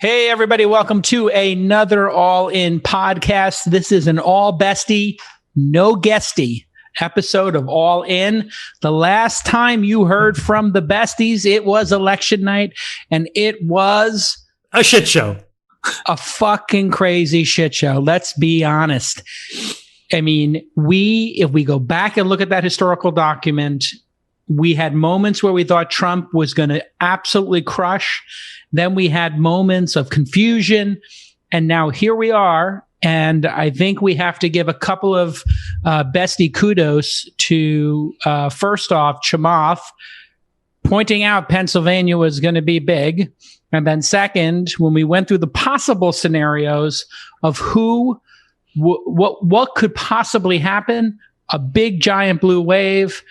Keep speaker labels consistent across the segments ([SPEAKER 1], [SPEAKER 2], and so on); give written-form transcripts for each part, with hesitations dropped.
[SPEAKER 1] Hey, everybody. Welcome to another All In podcast. This is an all bestie, no guesty episode of All In. The last time you heard from the besties, it was election night, and it was
[SPEAKER 2] a shit show.
[SPEAKER 1] A fucking crazy shit show. Let's be honest. I mean, if we go back and look at that historical document, we had moments where we thought Trump was going to absolutely crush. Then we had moments of confusion, and now here we are. And I think we have to give a couple of bestie kudos to, first off, Chamath, pointing out Pennsylvania was going to be big. And then second, when we went through the possible scenarios of what could possibly happen, a big giant blue wave,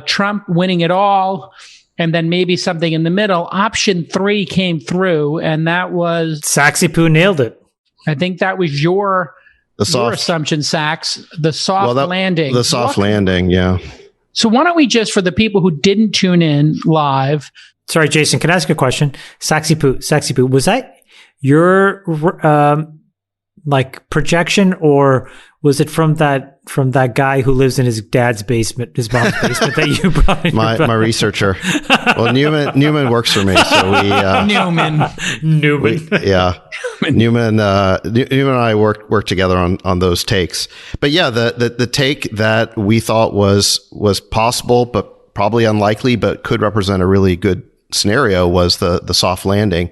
[SPEAKER 1] Trump winning it all, and then maybe something in the middle. Option 3 came through, and that was...
[SPEAKER 2] Saxy Poo nailed it.
[SPEAKER 1] I think that was your assumption, Sax. The soft landing.
[SPEAKER 3] The soft landing, yeah.
[SPEAKER 1] So why don't we just, for the people who didn't tune in live...
[SPEAKER 2] Sorry, Jason, can I ask a question? Saxy Poo, was that your projection, or was it from that guy who lives in his dad's basement, his mom's basement, that you brought in?
[SPEAKER 3] My researcher. Well, Newman works for me, so we
[SPEAKER 1] Newman.
[SPEAKER 3] Newman and I work together on those takes. But yeah, the take that we thought was possible, but probably unlikely, but could represent a really good scenario was the soft landing,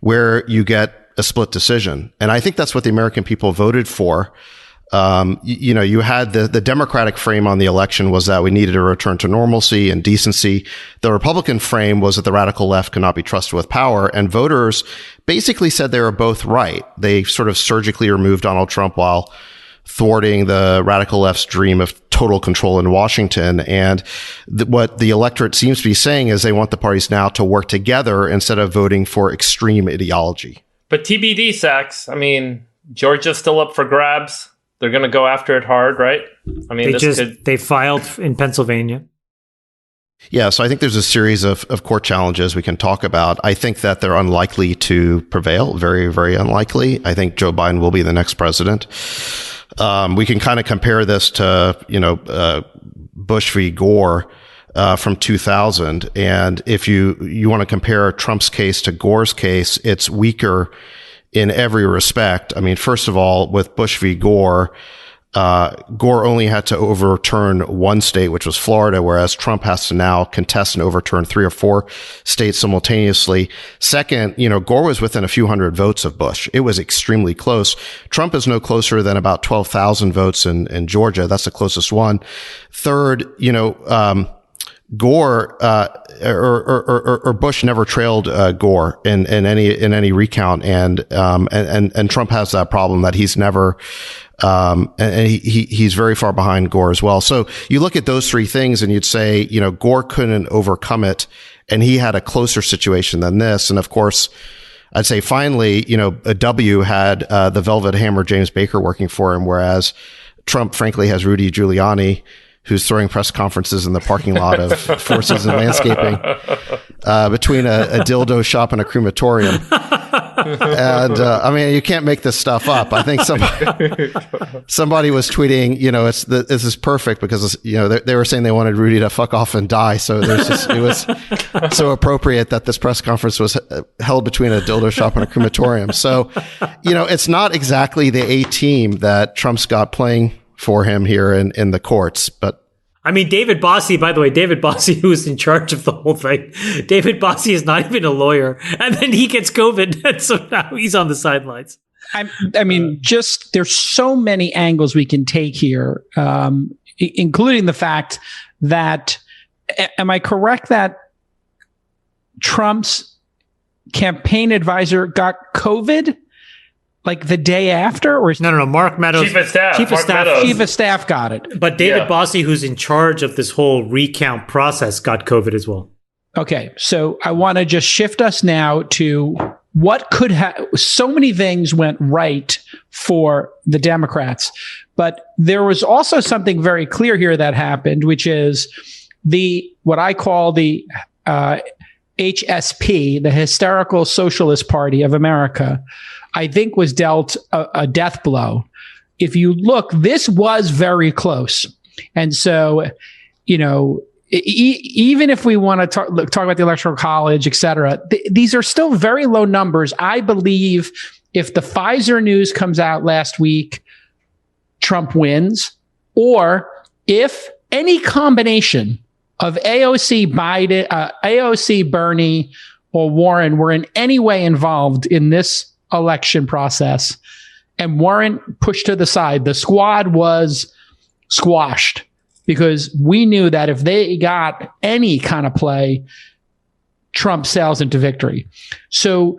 [SPEAKER 3] where you get a split decision. And I think that's what the American people voted for. You had the Democratic frame on the election was that we needed a return to normalcy and decency. The Republican frame was that the radical left could not be trusted with power. And voters basically said they were both right. They sort of surgically removed Donald Trump while thwarting the radical left's dream of total control in Washington. And what the electorate seems to be saying is they want the parties now to work together instead of voting for extreme ideology.
[SPEAKER 4] But TBD, Sachs. I mean, Georgia's still up for grabs. They're going to go after it hard, right? I mean,
[SPEAKER 2] they filed in Pennsylvania.
[SPEAKER 3] Yeah, so I think there's a series of court challenges we can talk about. I think that they're unlikely to prevail, very, very unlikely. I think Joe Biden will be the next president. We can kind of compare this to, Bush v. Gore from 2000. And if you want to compare Trump's case to Gore's case, it's weaker in every respect. I mean, first of all, with Bush v. Gore, Gore only had to overturn one state, which was Florida, whereas Trump has to now contest and overturn 3 or 4 states simultaneously. Second, Gore was within a few hundred votes of Bush. It was extremely close. Trump is no closer than about 12,000 votes in Georgia. That's the closest one. Third, Gore, or Bush never trailed, Gore in any recount. And Trump has that problem that he's never, and he's very far behind Gore as well. So you look at those 3 things and you'd say, Gore couldn't overcome it, and he had a closer situation than this. And of course, I'd say finally, a W had, the Velvet Hammer James Baker working for him, whereas Trump frankly has Rudy Giuliani, who's throwing press conferences in the parking lot of Four Seasons Landscaping, between a dildo shop and a crematorium. And, I mean, you can't make this stuff up. I think somebody was tweeting, this is perfect because, they were saying they wanted Rudy to fuck off and die. So it was so appropriate that this press conference was held between a dildo shop and a crematorium. So, it's not exactly the A team that Trump's got playing for him here in the courts. But
[SPEAKER 2] I mean, David Bossie, by the way, who was in charge of the whole thing. David Bossie is not even a lawyer, and then he gets COVID, and so now he's on the sidelines.
[SPEAKER 1] I mean, just there's so many angles we can take here, including the fact that, am I correct that Trump's campaign advisor got COVID? Like the day after, or
[SPEAKER 2] no, Mark Meadows,
[SPEAKER 4] chief of staff
[SPEAKER 1] got it.
[SPEAKER 2] But David Bossie, who's in charge of this whole recount process, got COVID as well.
[SPEAKER 1] Okay, so I want to just shift us now to what could have. So many things went right for the Democrats, but there was also something very clear here that happened, which is what I call the HSP, the Hysterical Socialist Party of America, I think was dealt a death blow. If you look, this was very close. And so, even if we want to talk about the Electoral College, et cetera, these are still very low numbers. I believe if the Pfizer news comes out last week, Trump wins, or if any combination of AOC, Biden, AOC, Bernie, or Warren were in any way involved in this election process, and Warren pushed to the side, the squad was squashed, because we knew that if they got any kind of play, Trump sails into victory. So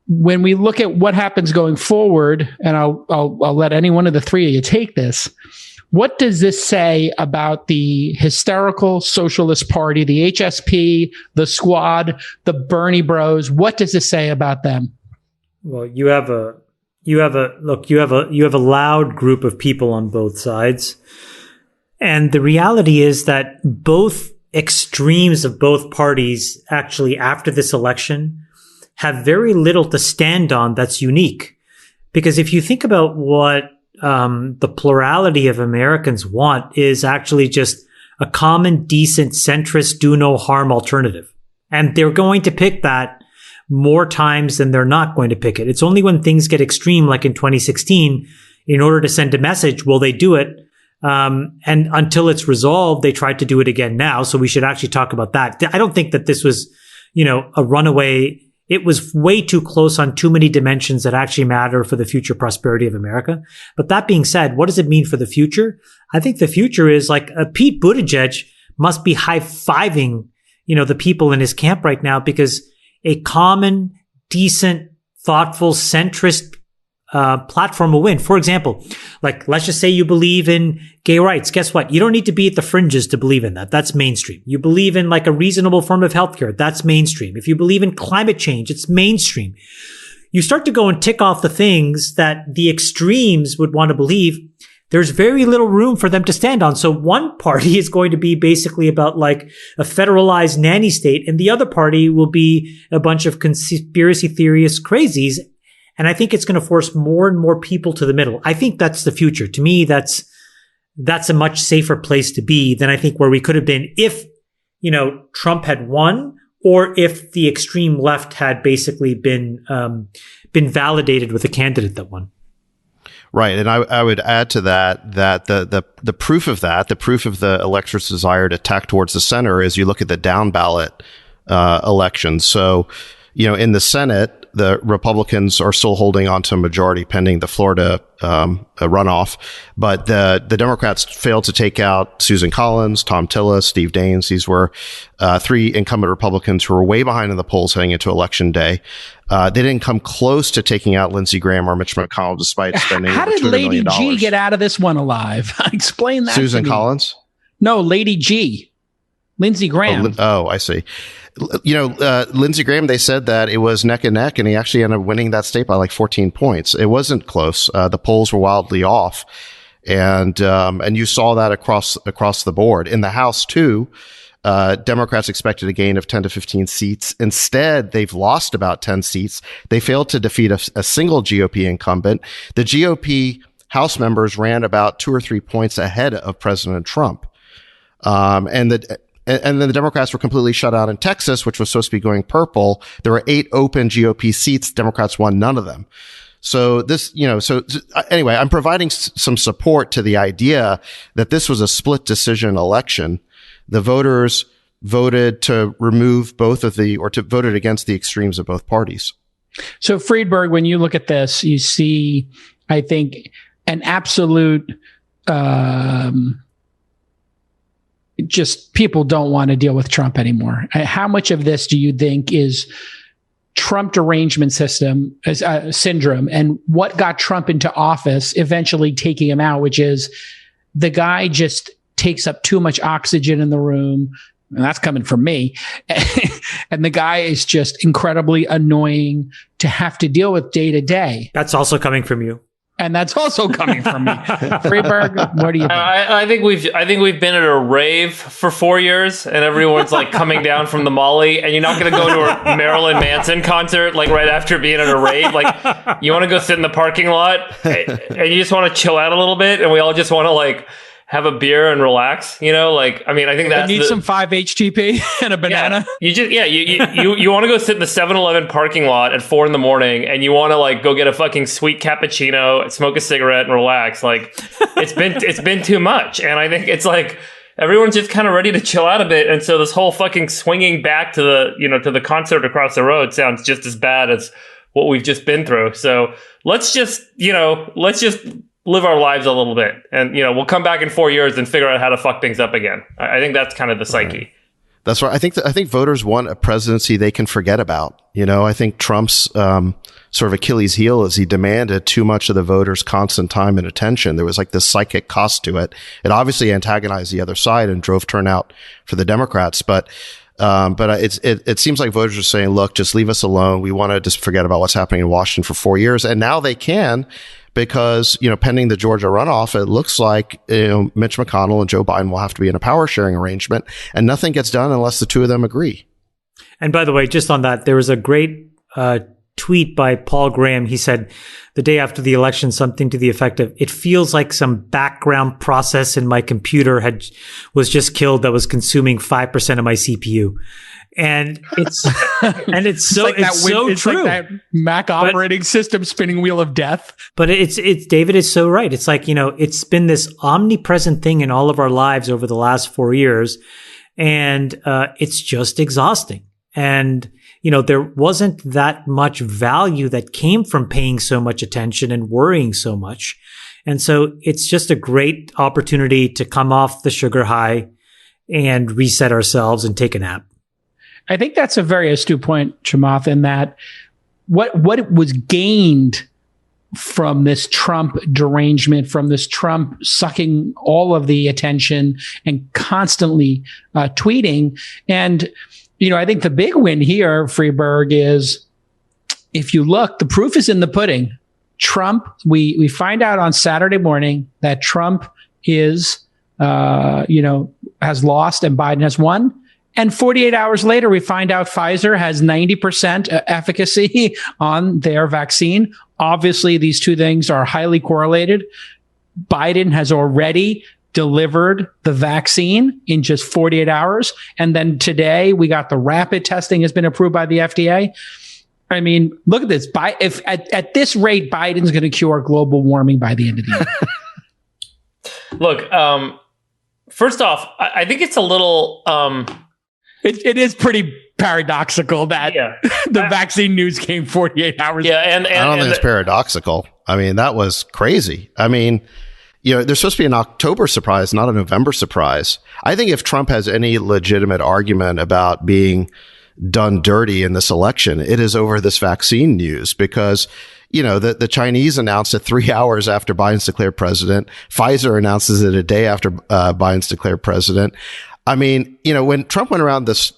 [SPEAKER 1] when we look at what happens going forward, and I'll let any one of the three of you take this, what does this say about the Hysterical Socialist Party, the HSP, the squad, the Bernie Bros? What does this say about them?
[SPEAKER 2] Well, you have a loud group of people on both sides. And the reality is that both extremes of both parties actually after this election have very little to stand on that's unique. Because if you think about what the plurality of Americans want is actually just a common, decent, centrist, do no harm alternative. And they're going to pick that more times than they're not going to pick it. It's only when things get extreme, like in 2016, in order to send a message, will they do it? And until it's resolved, they tried to do it again now. So we should actually talk about that. I don't think that this was, a runaway. It was way too close on too many dimensions that actually matter for the future prosperity of America. But that being said, what does it mean for the future? I think the future is like Pete Buttigieg must be high-fiving, the people in his camp right now, because a common, decent, thoughtful, centrist platform will win. For example, like let's just say you believe in gay rights. Guess what? You don't need to be at the fringes to believe in that. That's mainstream. You believe in like a reasonable form of healthcare. That's mainstream. If you believe in climate change, it's mainstream. You start to go and tick off the things that the extremes would want to believe. There's very little room for them to stand on. So one party is going to be basically about like a federalized nanny state, and the other party will be a bunch of conspiracy theorist crazies. And I think it's going to force more and more people to the middle. I think that's the future. To me, that's a much safer place to be than I think where we could have been if, Trump had won, or if the extreme left had basically been validated with a candidate that won.
[SPEAKER 3] Right. And I would add to that the proof of the electorate's desire to tack towards the center is you look at the down ballot elections. So, in the Senate, the Republicans are still holding on to a majority pending the Florida runoff, but the Democrats failed to take out Susan Collins, Tom Tillis, Steve Daines. These were three incumbent Republicans who were way behind in the polls heading into Election Day. They didn't come close to taking out Lindsey Graham or Mitch McConnell, despite spending
[SPEAKER 1] How did Lady G get out of this one alive? Explain that.
[SPEAKER 3] Susan Collins?
[SPEAKER 1] No, Lady G. Lindsey Graham.
[SPEAKER 3] Oh, I see. Lindsey Graham, they said that it was neck and neck, and he actually ended up winning that state by like 14 points. It wasn't close. The polls were wildly off. And you saw that across the board. In the House too, Democrats expected a gain of 10 to 15 seats. Instead, they've lost about 10 seats. They failed to defeat a single GOP incumbent. The GOP House members ran about 2 or 3 points ahead of President Trump. And then the Democrats were completely shut out in Texas, which was supposed to be going purple. There were 8 open GOP seats. Democrats won none of them. So anyway, I'm providing some support to the idea that this was a split decision election. The voters voted to remove voted against the extremes of both parties.
[SPEAKER 1] So Friedberg, when you look at this, you see, I think, an absolute, just people don't want to deal with Trump anymore. How much of this do you think is Trump derangement syndrome, and what got Trump into office, eventually taking him out, which is the guy just takes up too much oxygen in the room, and that's coming from me. And the guy is just incredibly annoying to have to deal with day to day.
[SPEAKER 2] That's also coming from you.
[SPEAKER 1] And that's also coming from me. Freeberg, what do you think?
[SPEAKER 4] I think we've been at a rave for 4 years, and everyone's like coming down from the Molly, and you're not going to go to a Marilyn Manson concert like right after being at a rave. Like, you want to go sit in the parking lot, and you just want to chill out a little bit, and we all just want to like have a beer and relax, like, I mean, I think that's
[SPEAKER 1] some 5-HTP and a banana.
[SPEAKER 4] Yeah, you want to go sit in the 7-Eleven parking lot at 4 a.m. and you want to like go get a fucking sweet cappuccino, smoke a cigarette and relax. Like, it's been too much. And I think it's like, everyone's just kind of ready to chill out a bit. And so this whole fucking swinging back to the concert across the road sounds just as bad as what we've just been through. So let's just live our lives a little bit, and we'll come back in 4 years and figure out how to fuck things up again. I think that's kind of the psyche.
[SPEAKER 3] Right. That's right. I think voters want a presidency they can forget about. I think Trump's sort of Achilles heel is he demanded too much of the voters' constant time and attention. There was like this psychic cost to it. It obviously antagonized the other side and drove turnout for the Democrats, but it seems like voters are saying, look, just leave us alone. We want to just forget about what's happening in Washington for 4 years. And now they can, because, pending the Georgia runoff, it looks like, Mitch McConnell and Joe Biden will have to be in a power sharing arrangement, and nothing gets done unless the two of them agree.
[SPEAKER 2] And by the way, just on that, there was a great tweet by Paul Graham. He said the day after the election, something to the effect of, it feels like some background process in my computer was just killed that was consuming 5% of my CPU. And it's so true.
[SPEAKER 1] Like that Mac operating system spinning wheel of death.
[SPEAKER 2] But it's David is so right. It's like, it's been this omnipresent thing in all of our lives over the last 4 years, and it's just exhausting. And there wasn't that much value that came from paying so much attention and worrying so much. And so it's just a great opportunity to come off the sugar high and reset ourselves and take a nap.
[SPEAKER 1] I think that's a very astute point, Chamath, in that what was gained from this Trump derangement, from this Trump sucking all of the attention and constantly tweeting. And, I think the big win here, Freeberg, is if you look, the proof is in the pudding. Trump, we find out on Saturday morning that Trump is, has lost and Biden has won. And 48 hours later, we find out Pfizer has 90% efficacy on their vaccine. Obviously, these two things are highly correlated. Biden has already delivered the vaccine in just 48 hours. And then today, we got the rapid testing has been approved by the FDA. I mean, look at this. If at this rate, Biden's going to cure global warming by the end of the year.
[SPEAKER 4] Look, first off, I think it's a little...
[SPEAKER 1] It is pretty paradoxical that the vaccine news came 48 hours.
[SPEAKER 4] Yeah, and
[SPEAKER 3] I don't think it's paradoxical. I mean, that was crazy. I mean, there's supposed to be an October surprise, not a November surprise. I think if Trump has any legitimate argument about being done dirty in this election, it is over this vaccine news, because the Chinese announced it 3 hours after Biden's declared president. Pfizer announces it a day after Biden's declared president. I mean, when Trump went around was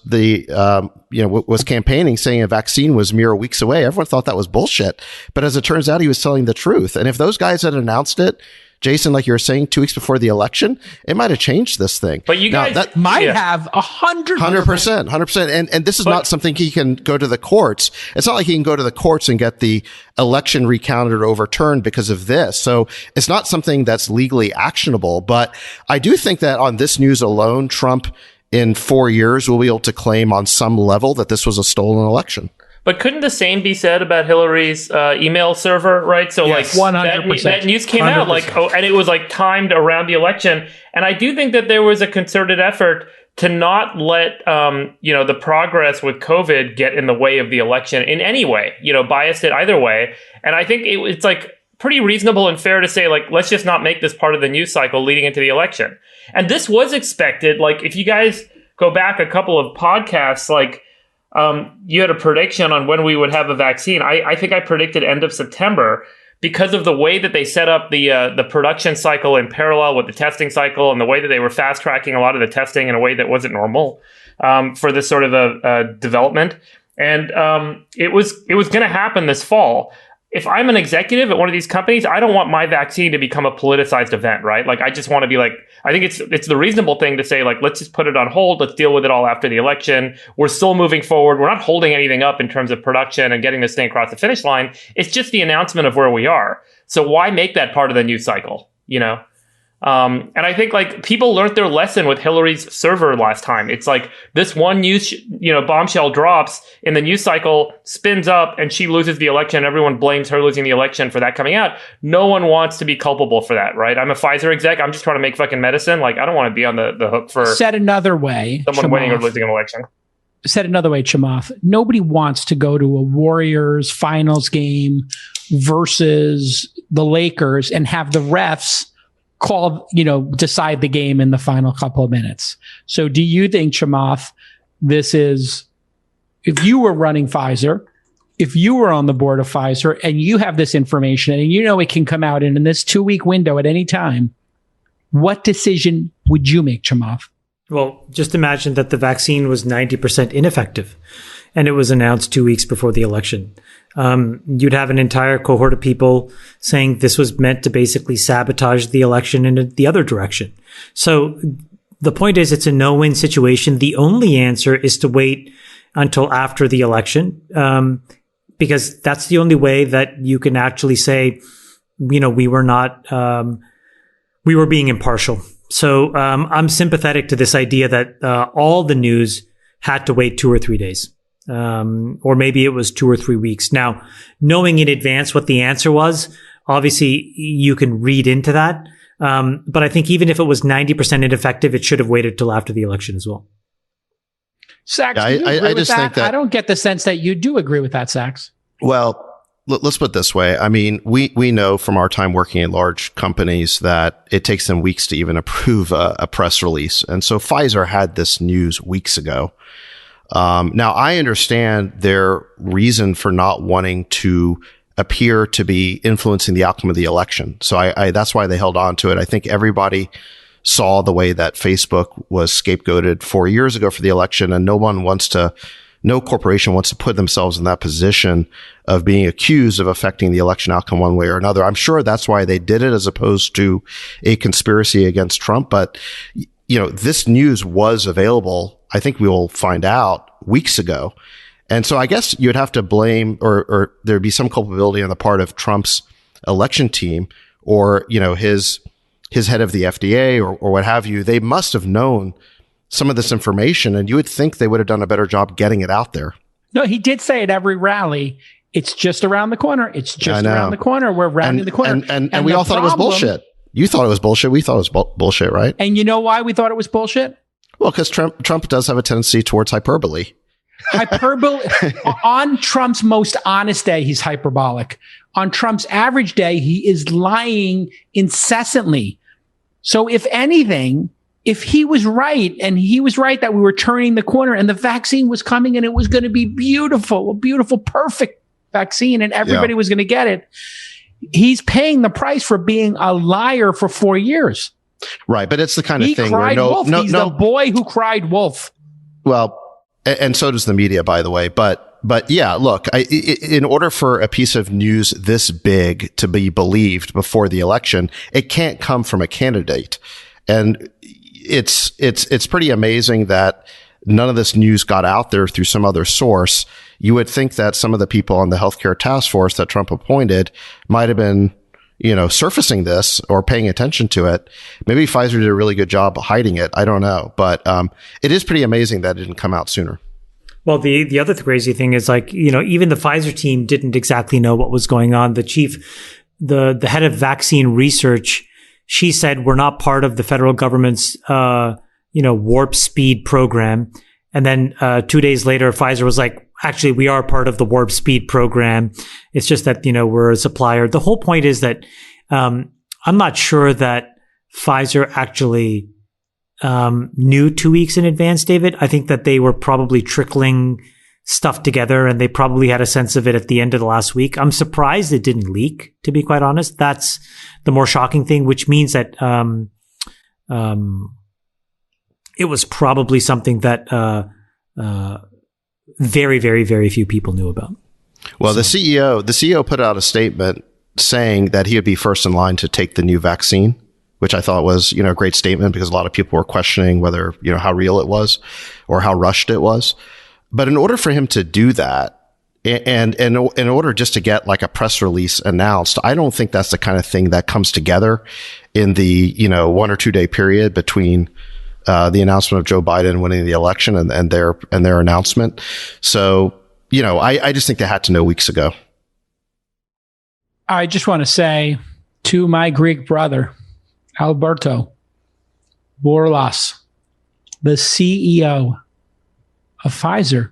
[SPEAKER 3] campaigning saying a vaccine was mere weeks away, everyone thought that was bullshit. But as it turns out, he was telling the truth. And if those guys had announced it, Jason, like you were saying, 2 weeks before the election, it might have changed this thing.
[SPEAKER 4] But you guys
[SPEAKER 1] that might have
[SPEAKER 3] 100%. And this is not something he can go to the courts. It's not like he can go to the courts and get the election recounted or overturned because of this. So it's not something that's legally actionable. But I do think that on this news alone, Trump in 4 years will be able to claim on some level that this was a stolen election.
[SPEAKER 4] But couldn't the same be said about Hillary's email server, right? So
[SPEAKER 1] yes,
[SPEAKER 4] like
[SPEAKER 1] 100%.
[SPEAKER 4] That news came
[SPEAKER 1] 100%.
[SPEAKER 4] out and it was like timed around the election. And I do think that there was a concerted effort to not let, the progress with COVID get in the way of the election in any way, biased it either way. And I think it's like pretty reasonable and fair to say, like, let's just not make this part of the news cycle leading into the election. And this was expected. Like, if you guys go back a couple of podcasts, like, you had a prediction on when we would have a vaccine. I think I predicted end of September because of the way that they set up the production cycle in parallel with the testing cycle, and the way that they were fast tracking a lot of the testing in a way that wasn't normal for this sort of a development. And it was going to happen this fall. if I'm an executive at one of these companies, I don't want my vaccine to become a politicized event, right? Like, I just want to be like, I think it's the reasonable thing to say, like, let's just put it on hold. Let's deal with it all after the election. We're still moving forward. We're not holding anything up in terms of production and getting this thing across the finish line. It's just the announcement of where we are. So why make that part of the news cycle, you know? And I think like people learned their lesson with Hillary's server last time. It's like this one news, bombshell drops in the news cycle, spins up, and she loses the election. Everyone blames her losing the election for that coming out. No one wants to be culpable for that, right? I'm a Pfizer exec. I'm just trying to make fucking medicine. Like, I don't want to be on the hook for
[SPEAKER 1] said another way,
[SPEAKER 4] someone winning or losing an election.
[SPEAKER 1] Said another way, Chamath, nobody wants to go to a Warriors finals game versus the Lakers and have the refs decide the game in the final couple of minutes. So do you think, Chamath, this is, if you were running Pfizer, if you were on the board of Pfizer and you have this information and you know it can come out in this 2-week window at any time, what decision would you make, Chamath?
[SPEAKER 2] Well, just imagine that the vaccine was 90% ineffective and it was announced 2 weeks before the election. You'd have an entire cohort of people saying this was meant to basically sabotage the election in the other direction. So the point is, it's a no-win situation. The only answer is to wait until after the election, because that's the only way that you can actually say, we were being impartial. So I'm sympathetic to this idea that all the news had to wait 2 or 3 days. Or maybe it was 2 or 3 weeks. Now, knowing in advance what the answer was, obviously you can read into that. But I think even if it was 90% ineffective, it should have waited till after the election as well.
[SPEAKER 1] Sachs, I just think that I don't get the sense that you do agree with that, Sachs.
[SPEAKER 3] Well, let's put it this way. I mean, we know from our time working in large companies that it takes them weeks to even approve a press release. And so Pfizer had this news weeks ago. Now, I understand their reason for not wanting to appear to be influencing the outcome of the election. So that's why they held on to it. I think everybody saw the way that Facebook was scapegoated 4 years ago for the election, and no corporation wants to put themselves in that position of being accused of affecting the election outcome one way or another. I'm sure that's why they did it, as opposed to a conspiracy against Trump. But, this news was available. I think we will find out weeks ago. And so I guess you'd have to blame, or there'd be some culpability on the part of Trump's election team, or, his head of the FDA or what have you. They must have known some of this information, and you would think they would have done a better job getting it out there.
[SPEAKER 1] No, he did say at every rally, it's just around the corner. It's just around the corner. We're rounding the corner.
[SPEAKER 3] And we all thought it was bullshit. You thought it was bullshit. We thought it was bullshit, right?
[SPEAKER 1] And you know why we thought it was bullshit?
[SPEAKER 3] Well, because Trump does have a tendency towards hyperbole.
[SPEAKER 1] Hyperbole. On Trump's most honest day, he's hyperbolic. On Trump's average day, he is lying incessantly. So if anything, if he was right, and he was right that we were turning the corner and the vaccine was coming and it was going to be beautiful, a beautiful, perfect vaccine, and everybody was going to get it, he's paying the price for being a liar for 4 years.
[SPEAKER 3] Right. But it's the kind of thing where
[SPEAKER 1] he's the boy who cried wolf.
[SPEAKER 3] Well, and so does the media, by the way. But yeah, look, in order for a piece of news this big to be believed before the election, it can't come from a candidate. And it's pretty amazing that none of this news got out there through some other source. You would think that some of the people on the healthcare task force that Trump appointed might have been, surfacing this or paying attention to it. Maybe Pfizer did a really good job hiding it. I don't know. But it is pretty amazing that it didn't come out sooner.
[SPEAKER 2] Well, the other crazy thing is, like, even the Pfizer team didn't exactly know what was going on. The head of vaccine research, she said, we're not part of the federal government's, warp speed program. And then 2 days later, Pfizer was like, actually, we are part of the warp speed program. It's just that, we're a supplier. The whole point is that I'm not sure that Pfizer actually knew 2 weeks in advance, David. I think that they were probably trickling stuff together, and they probably had a sense of it at the end of the last week. I'm surprised it didn't leak, to be quite honest. That's the more shocking thing, which means that it was probably something that very, very, very few people knew about.
[SPEAKER 3] Well, the CEO put out a statement saying that he would be first in line to take the new vaccine, which I thought was, a great statement because a lot of people were questioning whether, how real it was or how rushed it was. But in order for him to do that, and in order just to get like a press release announced, I don't think that's the kind of thing that comes together in the, 1 or 2 day period between the announcement of Joe Biden winning the election and their announcement. So, I just think they had to know weeks ago.
[SPEAKER 1] I just want to say to my Greek brother, Alberto Bourlas, the CEO of Pfizer,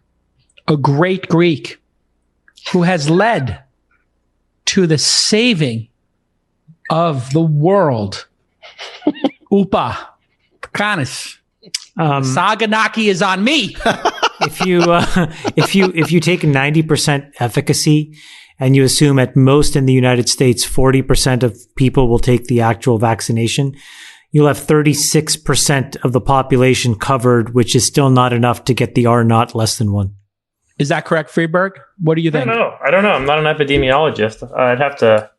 [SPEAKER 1] a great Greek who has led to the saving of the world. Upa, Kanis, Saganaki is on me.
[SPEAKER 2] If you take 90% efficacy and you assume at most in the United States 40% of people will take the actual vaccination, you'll have 36% of the population covered, which is still not enough to get the R naught less than 1.
[SPEAKER 1] Is that correct, Friedberg? What do you think?
[SPEAKER 4] I don't know. I'm not an epidemiologist. I'd have to.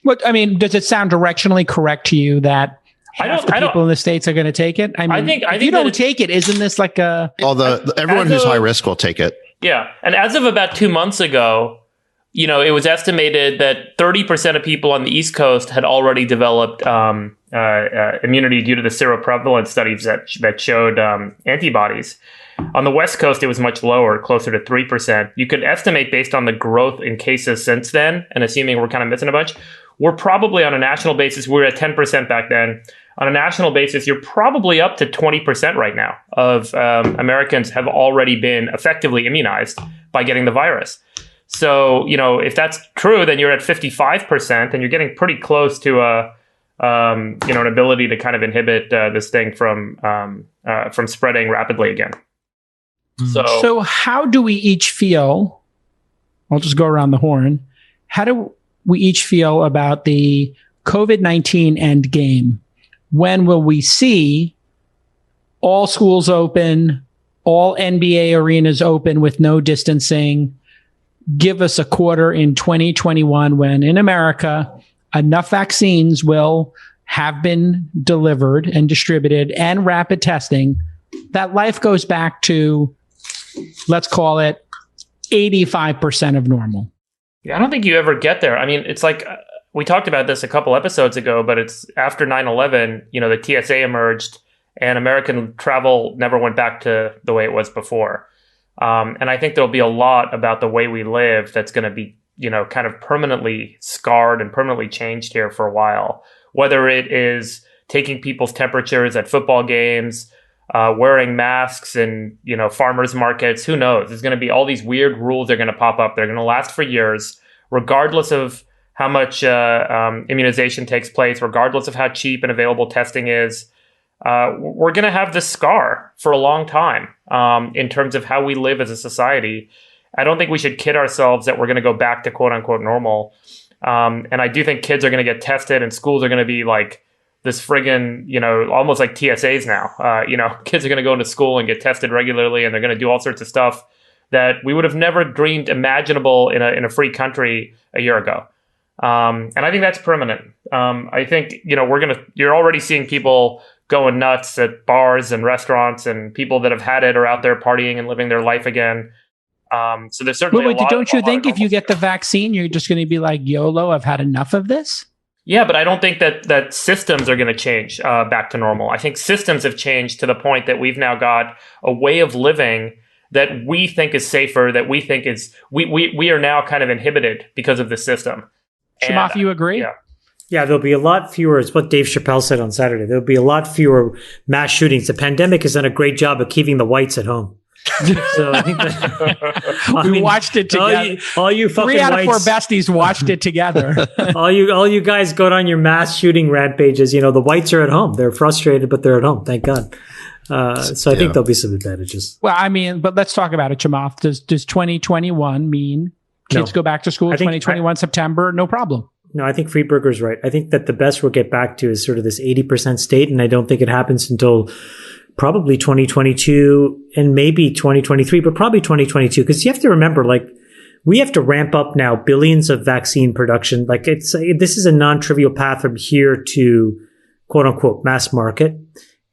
[SPEAKER 1] What I mean, does it sound directionally correct to you that people in the States are going to take it? I think if you don't take it, isn't this like a?
[SPEAKER 3] Everyone who's high risk will take it.
[SPEAKER 4] Yeah, and as of about 2 months ago, it was estimated that 30% of people on the East Coast had already developed immunity due to the seroprevalence studies that showed antibodies. On the West Coast, it was much lower, closer to 3%. You could estimate based on the growth in cases since then, and assuming we're kind of missing a bunch, we're probably on a national basis, we were at 10% back then. On a national basis, you're probably up to 20% right now of Americans have already been effectively immunized by getting the virus. So, if that's true, then you're at 55% and you're getting pretty close to an ability to kind of inhibit this thing from spreading rapidly again.
[SPEAKER 1] So how do we each feel? I'll just go around the horn. How do we each feel about the COVID-19 end game? When will we see all schools open, all NBA arenas open with no distancing? Give us a quarter in 2021 when in America, enough vaccines will have been delivered and distributed and rapid testing that life goes back to, let's call it 85% of normal.
[SPEAKER 4] Yeah, I don't think you ever get there. I mean, it's like we talked about this a couple episodes ago, but it's after 9/11, the TSA emerged and American travel never went back to the way it was before. And I think there'll be a lot about the way we live that's going to be, kind of permanently scarred and permanently changed here for a while. Whether it is taking people's temperatures at football games, wearing masks in, farmers markets, who knows? There's going to be all these weird rules that are going to pop up. They're going to last for years, regardless of how much immunization takes place, regardless of how cheap and available testing is. We're going to have this scar for a long time in terms of how we live as a society. I don't think we should kid ourselves that we're going to go back to quote unquote normal. And I do think kids are going to get tested and schools are going to be like this friggin', almost like TSAs now. Kids are going to go into school and get tested regularly and they're going to do all sorts of stuff that we would have never dreamed imaginable in a free country a year ago. And I think that's permanent. I think, you're already seeing people going nuts at bars and restaurants and people that have had it are out there partying and living their life again. So there's certainly
[SPEAKER 1] don't you think if you get the vaccine, you're just going to be like, YOLO, I've had enough of this?
[SPEAKER 4] Yeah, but I don't think that systems are going to change back to normal. I think systems have changed to the point that we've now got a way of living that we think is safer, that we think is, we are now kind of inhibited because of the system.
[SPEAKER 1] Chamath, you agree?
[SPEAKER 4] Yeah.
[SPEAKER 2] Yeah, there'll be a lot fewer. It's what Dave Chappelle said on Saturday. There'll be a lot fewer mass shootings. The pandemic has done a great job of keeping the whites at home. So I think that,
[SPEAKER 1] we watched it together.
[SPEAKER 2] All you fucking
[SPEAKER 1] 3 out of 4
[SPEAKER 2] whites,
[SPEAKER 1] besties watched it together.
[SPEAKER 2] all you guys go on your mass shooting rampages. The whites are at home. They're frustrated, but they're at home. Thank God. So I think there'll be some advantages.
[SPEAKER 1] Well, I mean, but let's talk about it, Chamath. Does 2021 mean kids go back to school 2021 September? No problem.
[SPEAKER 2] No, I think Friedberger's right. I think that the best we'll get back to is sort of this 80% state, and I don't think it happens until probably 2022 and maybe 2023, but probably 2022. Because you have to remember, we have to ramp up now billions of vaccine production. Like this is a non-trivial path from here to quote unquote mass market.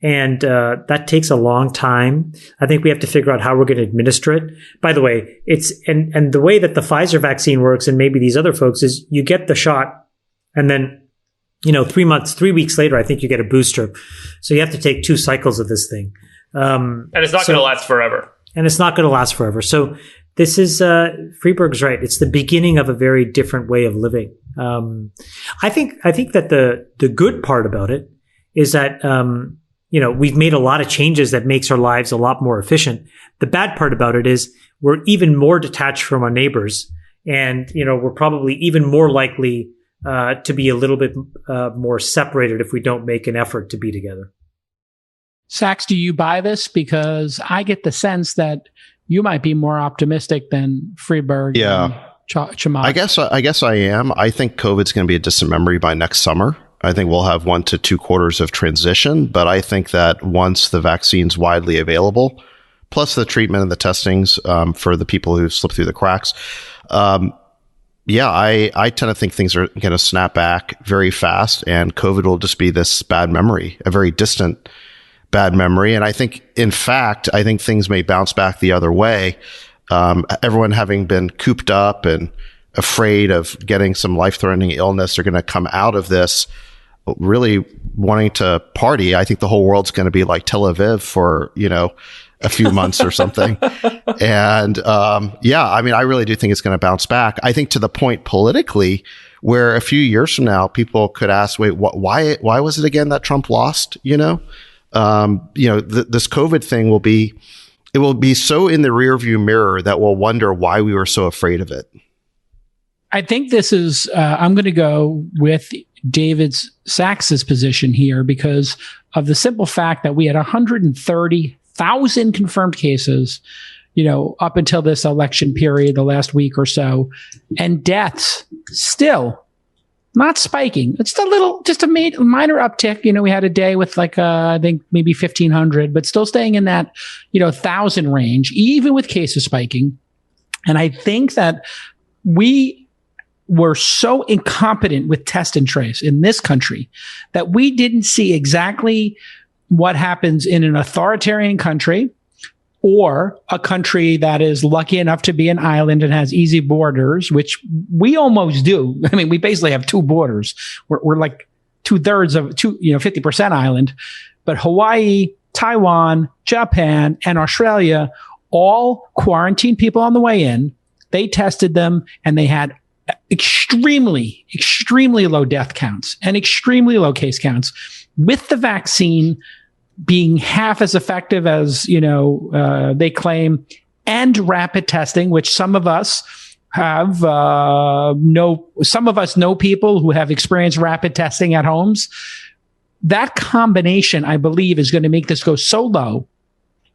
[SPEAKER 2] And that takes a long time. I think we have to figure out how we're going to administer it. By the way, and the way that the Pfizer vaccine works, and maybe these other folks, is you get the shot, and then 3 weeks later, I think you get a booster. So you have to take 2 cycles of this thing,
[SPEAKER 4] and it's not going to last forever. And
[SPEAKER 2] it's not going to last forever. So this is Freeberg's right. It's the beginning of a very different way of living. I think that the good part about it is that we've made a lot of changes that makes our lives a lot more efficient. The bad part about it is we're even more detached from our neighbors, and we're probably even more likely to be a little bit more separated if we don't make an effort to be together.
[SPEAKER 1] Sachs, do you buy this? Because I get the sense that you might be more optimistic than Freeberg.
[SPEAKER 3] Yeah,
[SPEAKER 1] Chamath.
[SPEAKER 3] I guess I am. I think COVID's going to be a distant memory by next summer. I think we'll have 1 to 2 quarters of transition, but I think that once the vaccine's widely available, plus the treatment and the testings for the people who slip through the cracks, I tend to think things are going to snap back very fast, and COVID will just be this bad memory, a very distant bad memory. And I think, in fact, things may bounce back the other way. Everyone having been cooped up and afraid of getting some life-threatening illness are going to come out of this really wanting to party. I think the whole world's going to be like Tel Aviv for, a few months or something. And, I really do think it's going to bounce back. I think to the point politically where a few years from now, people could ask, wait, why was it again that Trump lost? This COVID thing will be so in the rearview mirror that we'll wonder why we were so afraid of it.
[SPEAKER 1] I think this is, I'm going to go with David Sachs's position here because of the simple fact that we had 130,000 confirmed cases, up until this election period, the last week or so, and deaths still not spiking. It's just a minor uptick. We had a day with I think maybe 1,500, but still staying in that, 1,000 range, even with cases spiking. And I think that we were so incompetent with test and trace in this country that we didn't see exactly what happens in an authoritarian country or a country that is lucky enough to be an island and has easy borders, which we almost do. I mean, we basically have 2 borders. We're like 2/3 of 50% island, but Hawaii, Taiwan, Japan, and Australia all quarantined people on the way in. They tested them and they had extremely, extremely low death counts and extremely low case counts, with the vaccine being half as effective as, they claim, and rapid testing, which some of us have, some of us know people who have experienced rapid testing at homes. That combination, I believe, is going to make this go so low.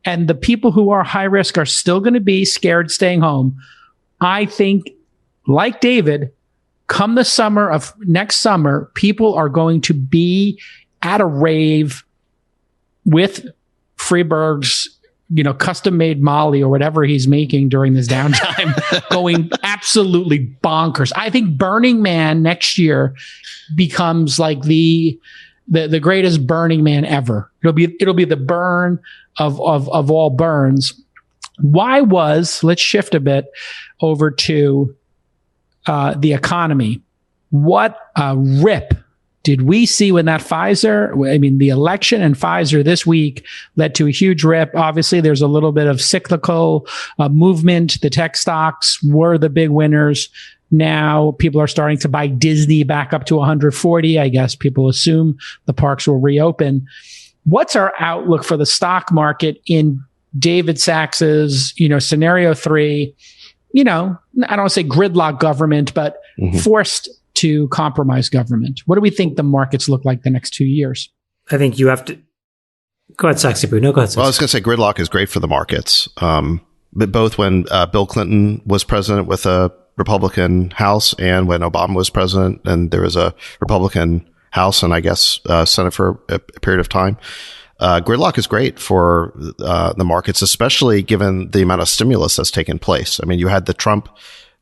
[SPEAKER 1] And the people who are high risk are still going to be scared staying home. I think, like David, come the summer of next summer, people are going to be at a rave with Freeberg's, custom-made Molly or whatever he's making during this downtime, going absolutely bonkers. I think Burning Man next year becomes like the greatest Burning Man ever. It'll be the burn of all burns. Let's shift a bit over to the economy. What a rip did we see when that the election and Pfizer this week led to a huge rip. Obviously, there's a little bit of cyclical movement. The tech stocks were the big winners. Now people are starting to buy Disney back up to 140. I guess people assume the parks will reopen. What's our outlook for the stock market in David Sachs's, scenario 3? I don't want to say gridlock government, but forced to compromise government. What do we think the markets look like the next 2 years?
[SPEAKER 2] I think you have to go ahead, Saxby. No, go ahead.
[SPEAKER 3] Well, I was going to say gridlock is great for the markets. But both when Bill Clinton was president with a Republican House and when Obama was president and there was a Republican House and I guess Senate for a period of time. Gridlock is great for the markets, especially given the amount of stimulus that's taken place. I mean, you had the Trump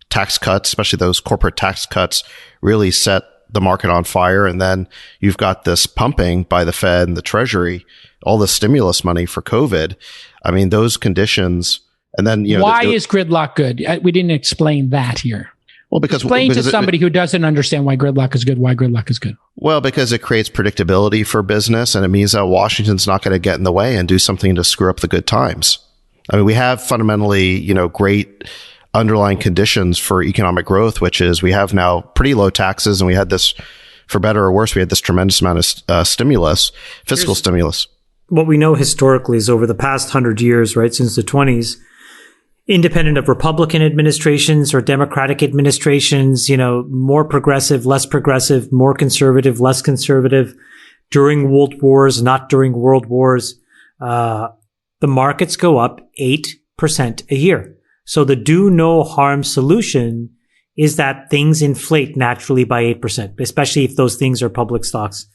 [SPEAKER 3] tax cuts, especially those corporate tax cuts, really set the market on fire. And then you've got this pumping by the Fed and the Treasury, all the stimulus money for COVID. I mean, those conditions. And then,
[SPEAKER 1] why is gridlock good? We didn't explain that here.
[SPEAKER 3] Well, because
[SPEAKER 1] explain to somebody who doesn't understand why gridlock is good, why gridlock is good.
[SPEAKER 3] Well, because it creates predictability for business, and it means that Washington's not going to get in the way and do something to screw up the good times. I mean, we have fundamentally, great underlying conditions for economic growth, which is we have now pretty low taxes, and we had this, for better or worse, we had this tremendous amount of stimulus, fiscal stimulus.
[SPEAKER 2] What we know historically is over the past 100 years, right, since the 20s, independent of Republican administrations or Democratic administrations, more progressive, less progressive, more conservative, less conservative, during world wars, not during world wars, the markets go up 8% a year. So the do no harm solution is that things inflate naturally by 8%, especially if those things are public stocks.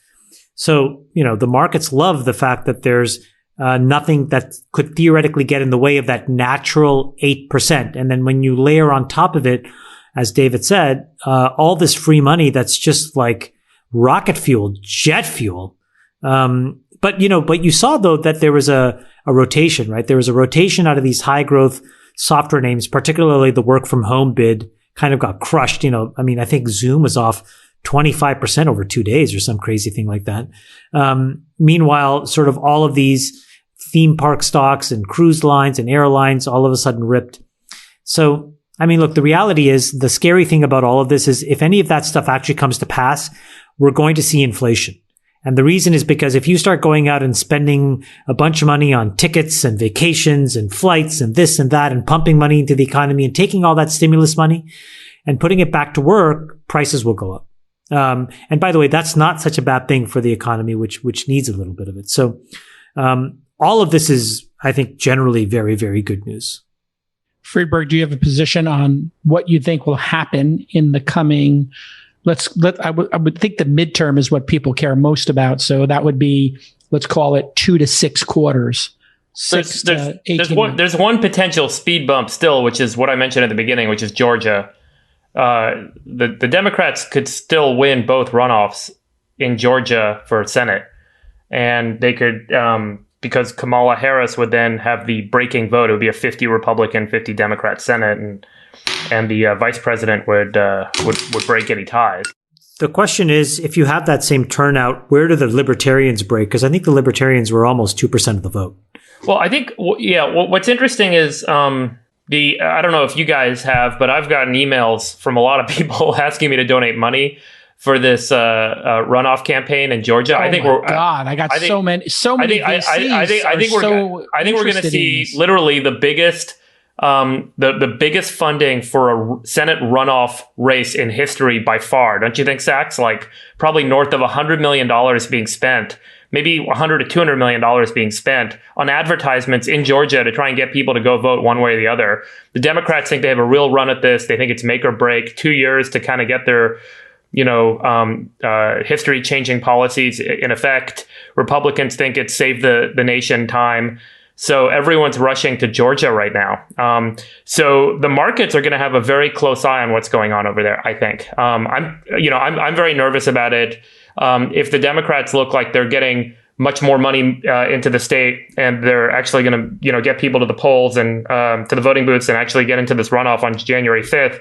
[SPEAKER 2] So, the markets love the fact that there's nothing that could theoretically get in the way of that natural 8%. And then when you layer on top of it, as David said, all this free money that's just like rocket fuel, jet fuel. But you saw though that there was a rotation, right? There was a rotation out of these high growth software names, particularly the work from home bid kind of got crushed. I think Zoom was off 25% over 2 days or some crazy thing like that. Meanwhile, sort of all of these theme park stocks and cruise lines and airlines all of a sudden ripped. So, look, the reality is the scary thing about all of this is if any of that stuff actually comes to pass, we're going to see inflation. And the reason is because if you start going out and spending a bunch of money on tickets and vacations and flights and this and that and pumping money into the economy and taking all that stimulus money and putting it back to work, prices will go up. And by the way, that's not such a bad thing for the economy, which needs a little bit of it. So, all of this is, I think, generally very, very good news.
[SPEAKER 1] Friedberg, do you have a position on what you think will happen in the coming? I would think the midterm is what people care most about. So that would be, let's call it 2 to 6 quarters.
[SPEAKER 4] There's one potential speed bump still, which is what I mentioned at the beginning, which is Georgia. The Democrats could still win both runoffs in Georgia for Senate, and they could, because Kamala Harris would then have the breaking vote. It would be a 50 Republican, 50 Democrat Senate, and the vice president would break any ties.
[SPEAKER 2] The question is, if you have that same turnout, where do the libertarians break? Because I think the libertarians were almost 2% of the vote. Well,
[SPEAKER 4] I think, what's interesting is, I don't know if you guys have, but I've gotten emails from a lot of people asking me to donate money for this runoff campaign in Georgia.
[SPEAKER 1] I think I got so many VCs.
[SPEAKER 4] I think we're going to see literally the biggest the biggest funding for a Senate runoff race in history by far. Don't you think, Sachs? Like probably north of $100 million being spent. Maybe $100 to $200 million being spent on advertisements in Georgia to try and get people to go vote one way or the other. The Democrats think they have a real run at this. They think it's make or break, 2 years to kind of get their, history-changing policies in effect. Republicans think it's save the nation time. So everyone's rushing to Georgia right now. So the markets are going to have a very close eye on what's going on over there, I think. I'm very nervous about it. If the Democrats look like they're getting much more money into the state and they're actually going to, get people to the polls and to the voting booths and actually get into this runoff on January 5th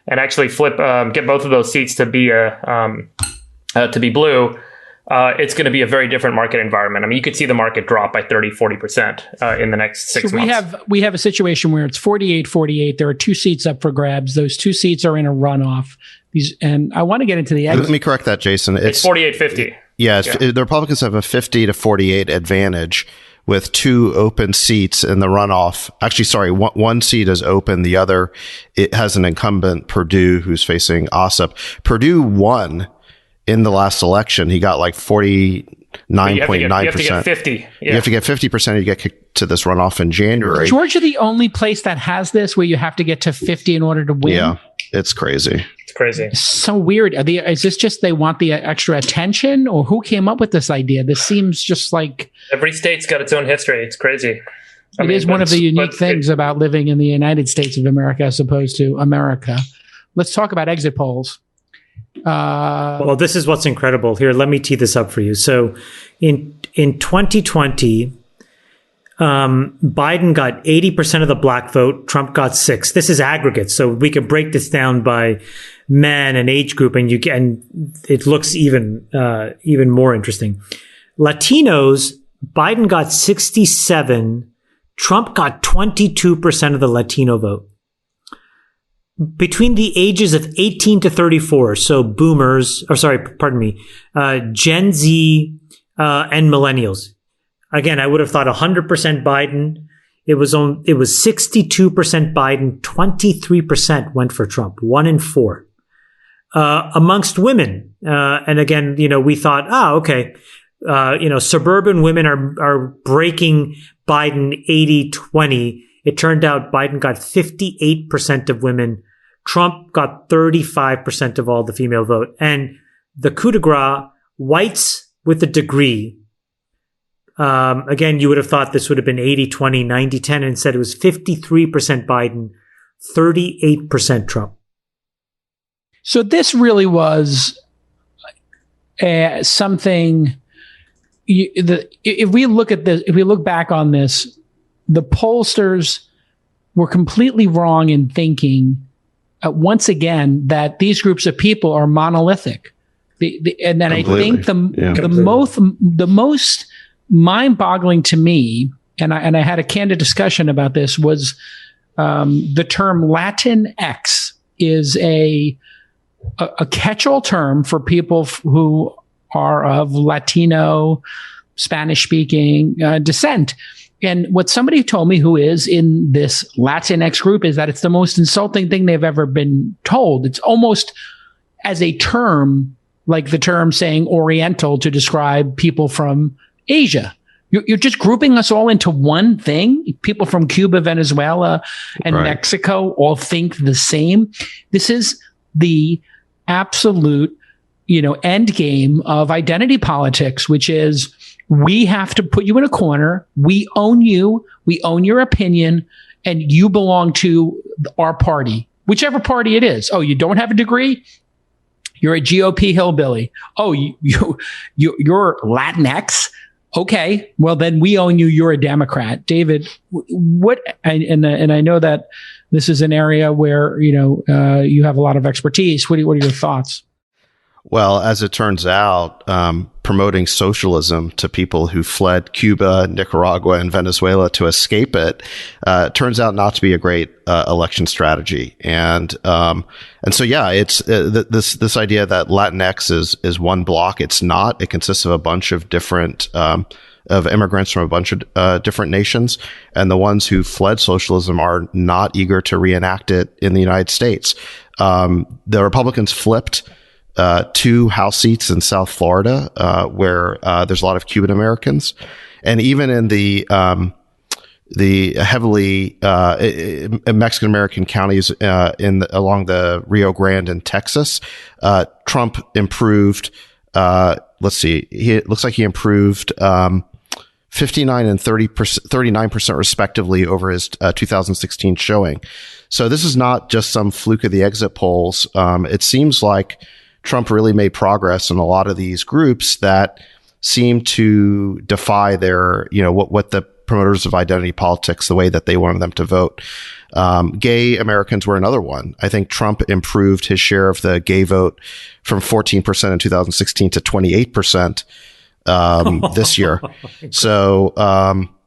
[SPEAKER 4] and actually get both of those seats to be blue, it's going to be a very different market environment. I mean, you could see the market drop by 30-40% in the next 6 months.
[SPEAKER 1] We have a situation where it's 48-48. There are 2 seats up for grabs. Those 2 seats are in a runoff. And I want to get into the exit.
[SPEAKER 3] Let me correct that, Jason.
[SPEAKER 4] It's 48-50.
[SPEAKER 3] Yeah, the Republicans have a 50-48 advantage with 2 open seats in the runoff. Actually, sorry, one seat is open. The other, it has an incumbent, Perdue, who's facing Ossop. Perdue won in the last election. He got like 49.9%. You have to get
[SPEAKER 4] 50. Yeah.
[SPEAKER 3] You have to get 50%. You get kicked to this runoff in January.
[SPEAKER 1] Is Georgia the only place that has this where you have to get to 50 in order to win?
[SPEAKER 3] Yeah, it's crazy.
[SPEAKER 4] It's crazy.
[SPEAKER 1] It's so weird. Is this just they want the extra attention, or who came up with this idea? This seems just like
[SPEAKER 4] every state's got its own history. It's crazy.
[SPEAKER 1] It is one of the unique things about living in the United States of America as opposed to America. Let's talk about exit polls.
[SPEAKER 2] Well, this is what's incredible. Here, let me tee this up for you. So in 2020, Biden got 80% of the black vote. Trump got 6%. This is aggregate. So we can break this down by men and age group, and it looks even more interesting. Latinos, Biden got 67%. Trump got 22% of the Latino vote. Between the ages of 18 to 34, so boomers, Gen Z and millennials. Again, I would have thought 100% Biden. It was 62% Biden, 23% went for Trump, 1 in 4. Amongst women, and again, we thought, okay, suburban women are breaking Biden 80-20. It turned out Biden got 58% of women. Trump got 35% of all the female vote. And the coup de grace, whites with a degree. Again, you would have thought this would have been 80-20, 90-10, and instead it was 53% Biden, 38% Trump.
[SPEAKER 1] So this really was something. If we look at this, if we look back on this, the pollsters were completely wrong in thinking, once again, that these groups of people are monolithic. And then completely. I think the most mind-boggling to me, and I had a candid discussion about this, was the term Latinx is a catch-all term for people who are of Latino, Spanish-speaking descent. And what somebody told me who is in this Latinx group is that it's the most insulting thing they've ever been told. It's almost as a term, like the term saying Oriental to describe people from Asia. You're just grouping us all into one thing. People from Cuba, Venezuela, and Mexico all think the same. This is the absolute, end game of identity politics, which is we have to put you in a corner. We own you. We own your opinion, and you belong to our party, whichever party it is. Oh, you don't have a degree? You're a GOP hillbilly. Oh, you're Latinx. Okay, well then we own you. You're a Democrat, David. And I know that this is an area where you have a lot of expertise. What are your thoughts?
[SPEAKER 3] Well, as it turns out, promoting socialism to people who fled Cuba, Nicaragua, and Venezuela to escape it turns out not to be a great election strategy. And so, yeah, it's this idea that Latinx is one block. It's not. It consists of a bunch of different of immigrants from a bunch of different nations, and the ones who fled socialism are not eager to reenact it in the United States. The Republicans flipped 2 House seats in South Florida, where there's a lot of Cuban Americans, and even in the heavily Mexican American counties along the Rio Grande in Texas, Trump improved. It looks like he improved 59 and 39% respectively over his 2016 showing. So this is not just some fluke of the exit polls. It seems like Trump really made progress in a lot of these groups that seem to defy their, what the promoters of identity politics, the way that they wanted them to vote. Gay Americans were another one. I think Trump improved his share of the gay vote from 14% in 2016 to 28% this year. So,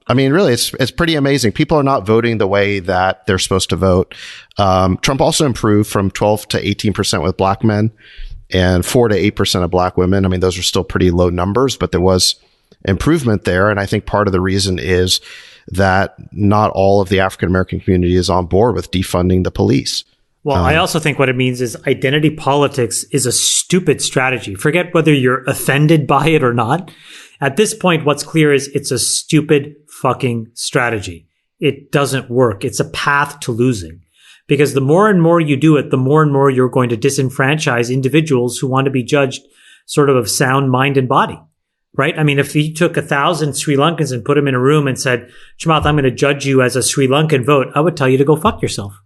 [SPEAKER 3] really, it's pretty amazing. People are not voting the way that they're supposed to vote. Trump also improved from 12 to 18% with black men and 4 to 8% of black women. Those are still pretty low numbers, but there was improvement there. And I think part of the reason is that not all of the African American community is on board with defunding the police.
[SPEAKER 2] Well, I also think what it means is identity politics is a stupid strategy. Forget whether you're offended by it or not. At this point, what's clear is it's a stupid fucking strategy. It doesn't work. It's a path to losing. Because the more and more you do it, the more and more you're going to disenfranchise individuals who want to be judged sort of sound mind and body. right? I mean, if you took 1,000 Sri Lankans and put them in a room and said, Chamath, I'm going to judge you as a Sri Lankan vote, I would tell you to go fuck yourself.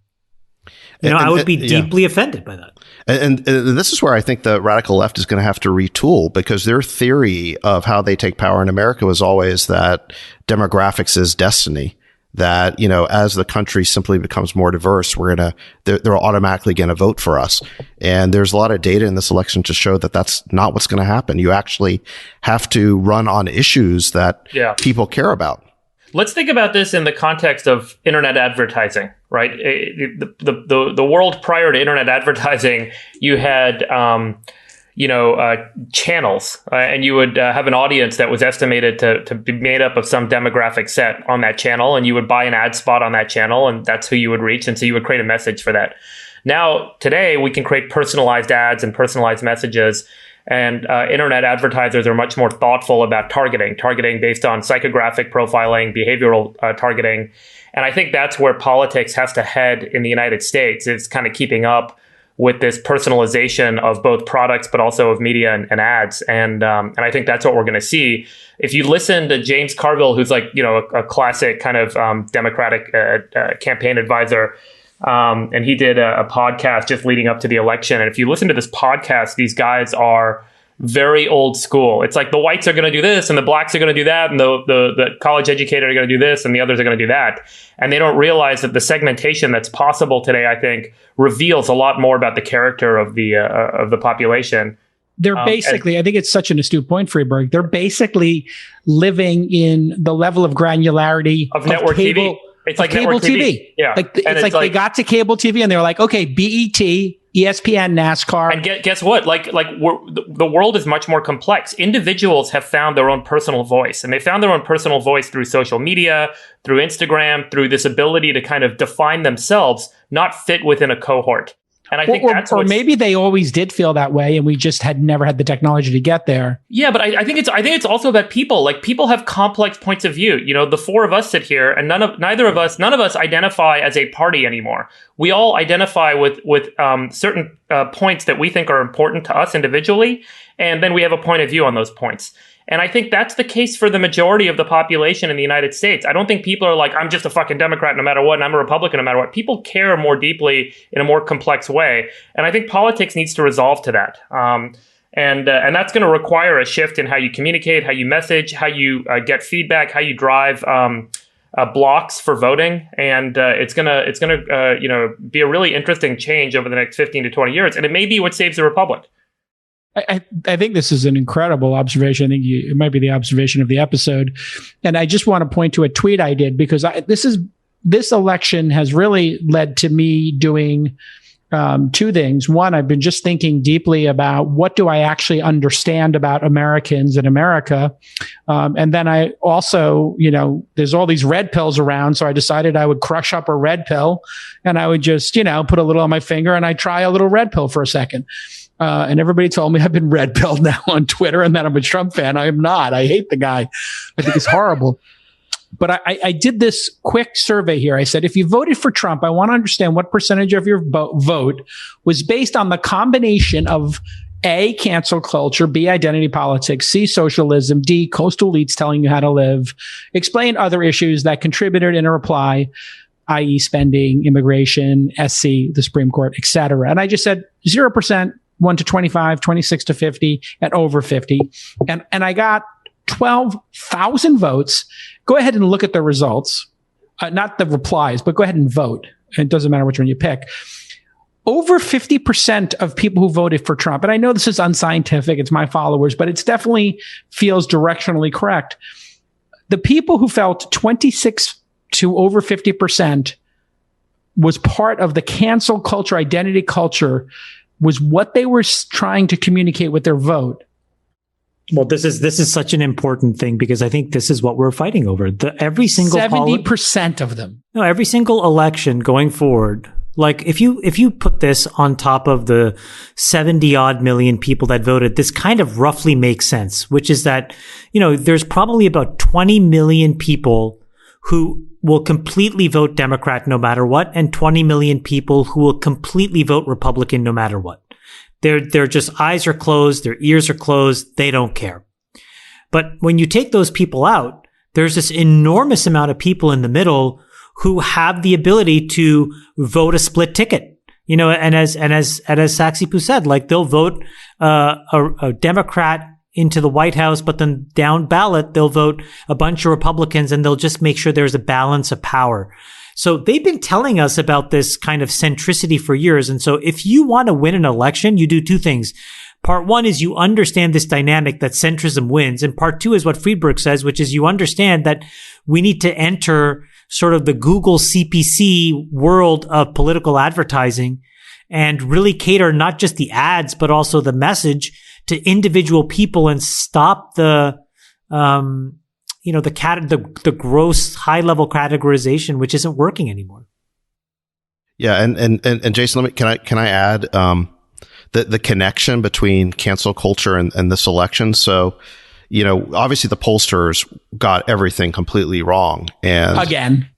[SPEAKER 2] I would be deeply offended by that.
[SPEAKER 3] And this is where I think the radical left is going to have to retool, because their theory of how they take power in America was always that demographics is destiny. That, as the country simply becomes more diverse, they're automatically going to vote for us. And there's a lot of data in this election to show that that's not what's going to happen. You actually have to run on issues that people care about.
[SPEAKER 4] Let's think about this in the context of internet advertising, right? The world prior to internet advertising, you had, channels, and you would have an audience that was estimated to be made up of some demographic set on that channel, and you would buy an ad spot on that channel, and that's who you would reach, and so you would create a message for that. Now, today, we can create personalized ads and personalized messages, and internet advertisers are much more thoughtful about targeting based on psychographic profiling, behavioral targeting. And I think that's where politics has to head in the United States. It's kind of keeping up with this personalization of both products, but also of media and ads. And I think that's what we're going to see. If you listen to James Carville, who's like, a classic kind of Democratic campaign advisor, and he did a podcast just leading up to the election. And if you listen to this podcast, these guys are very old school. It's like the whites are going to do this and the blacks are going to do that. And the college educated are going to do this and the others are going to do that. And they don't realize that the segmentation that's possible today, I think, reveals a lot more about the character of the population.
[SPEAKER 1] They're basically, I think it's such an astute point, Freeberg. They're basically living in the level of granularity
[SPEAKER 4] of network
[SPEAKER 1] cable,
[SPEAKER 4] TV. It's like
[SPEAKER 1] cable TV.
[SPEAKER 4] Yeah.
[SPEAKER 1] It's like they got to cable TV and they were like, okay, BET, ESPN, NASCAR.
[SPEAKER 4] And guess what? The world is much more complex. Individuals have found their own personal voice, and they found their own personal voice through social media, through Instagram, through this ability to kind of define themselves, not fit within a cohort. And I think or
[SPEAKER 1] maybe they always did feel that way, and we just had never had the technology to get there.
[SPEAKER 4] Yeah, but I think it's also about people. Like, people have complex points of view. The four of us sit here, and none of us identify as a party anymore. We all identify with certain points that we think are important to us individually, and then we have a point of view on those points. And I think that's the case for the majority of the population in the United States. I don't think people are like, I'm just a fucking Democrat no matter what, and I'm a Republican no matter what. People care more deeply in a more complex way. And I think politics needs to resolve to that. And that's going to require a shift in how you communicate, how you message, how you get feedback, how you drive blocks for voting. And it's gonna be a really interesting change over the next 15 to 20 years. And it may be what saves the republic.
[SPEAKER 1] I think this is an incredible observation. I think it might be the observation of the episode. And I just want to point to a tweet I did, because this election has really led to me doing two things. One, I've been just thinking deeply about what do I actually understand about Americans and America. And then I also, there's all these red pills around. So I decided I would crush up a red pill and I would just, put a little on my finger and I'd try a little red pill for a second. And everybody told me I've been red pilled now on Twitter and that I'm a Trump fan. I am not. I hate the guy. I think he's horrible. But I did this quick survey here. I said, if you voted for Trump, I want to understand what percentage of your vote was based on the combination of A, cancel culture, B, identity politics, C, socialism, D, coastal elites telling you how to live, explain other issues that contributed in a reply, i.e. spending, immigration, SC, the Supreme Court, etc. And I just said 0%, 1 to 25, 26 to 50, and over 50. And I got 12,000 votes. Go ahead and look at the results. Not the replies, but go ahead and vote. It doesn't matter which one you pick. Over 50% of people who voted for Trump, and I know this is unscientific, it's my followers, but it definitely feels directionally correct. The people who felt 26 to over 50% was part of the cancel culture, identity culture, was what they were trying to communicate with their vote.
[SPEAKER 2] Well, this is such an important thing, because I think this is what we're fighting over. Every single
[SPEAKER 1] 70% of them.
[SPEAKER 2] No, every single election going forward. Like, if you put this on top of the 70 odd million people that voted, this kind of roughly makes sense, which is that, there's probably about 20 million people who will completely vote Democrat no matter what, and 20 million people who will completely vote Republican no matter what. They're just eyes are closed, their ears are closed, they don't care. But when you take those people out, there's this enormous amount of people in the middle who have the ability to vote a split ticket. And as Saxipoo said, like they'll vote a Democrat into the White House, but then down ballot, they'll vote a bunch of Republicans and they'll just make sure there's a balance of power. So they've been telling us about this kind of centricity for years. And so if you want to win an election, you do two things. Part one is you understand this dynamic that centrism wins. And part two is what Friedberg says, which is you understand that we need to enter sort of the Google CPC world of political advertising and really cater not just the ads, but also the message to individual people and stop the gross high level categorization, which isn't working anymore.
[SPEAKER 3] Yeah. And Jason, can I add, the connection between cancel culture and this election? So, obviously the pollsters got everything completely wrong. And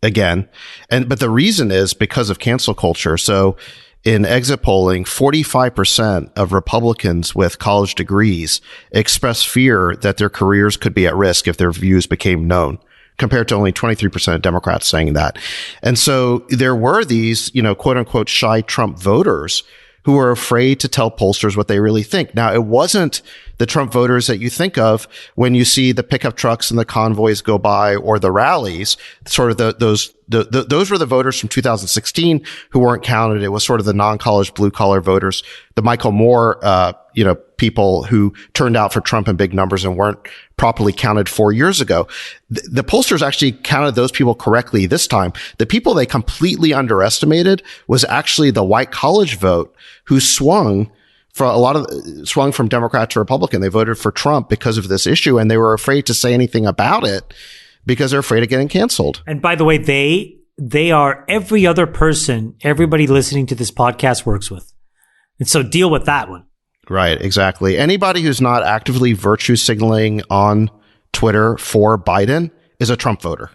[SPEAKER 3] again. But the reason is because of cancel culture. So in exit polling, 45% of Republicans with college degrees expressed fear that their careers could be at risk if their views became known, compared to only 23% of Democrats saying that. And so there were these, quote unquote, shy Trump voters who were afraid to tell pollsters what they really think. Now, it wasn't the Trump voters that you think of when you see the pickup trucks and the convoys go by or the rallies. Sort of those were the voters from 2016 who weren't counted. It was sort of the non-college blue collar voters, the Michael Moore, people who turned out for Trump in big numbers and weren't properly counted 4 years ago. The pollsters actually counted those people correctly this time. The people they completely underestimated was actually the white college vote, who swung from Democrat to Republican. They voted for Trump because of this issue, and they were afraid to say anything about it because they're afraid of getting canceled.
[SPEAKER 2] And by the way, they are every other person everybody listening to this podcast works with. And so deal with that one.
[SPEAKER 3] Right, exactly. Anybody who's not actively virtue signaling on Twitter for Biden is a Trump voter.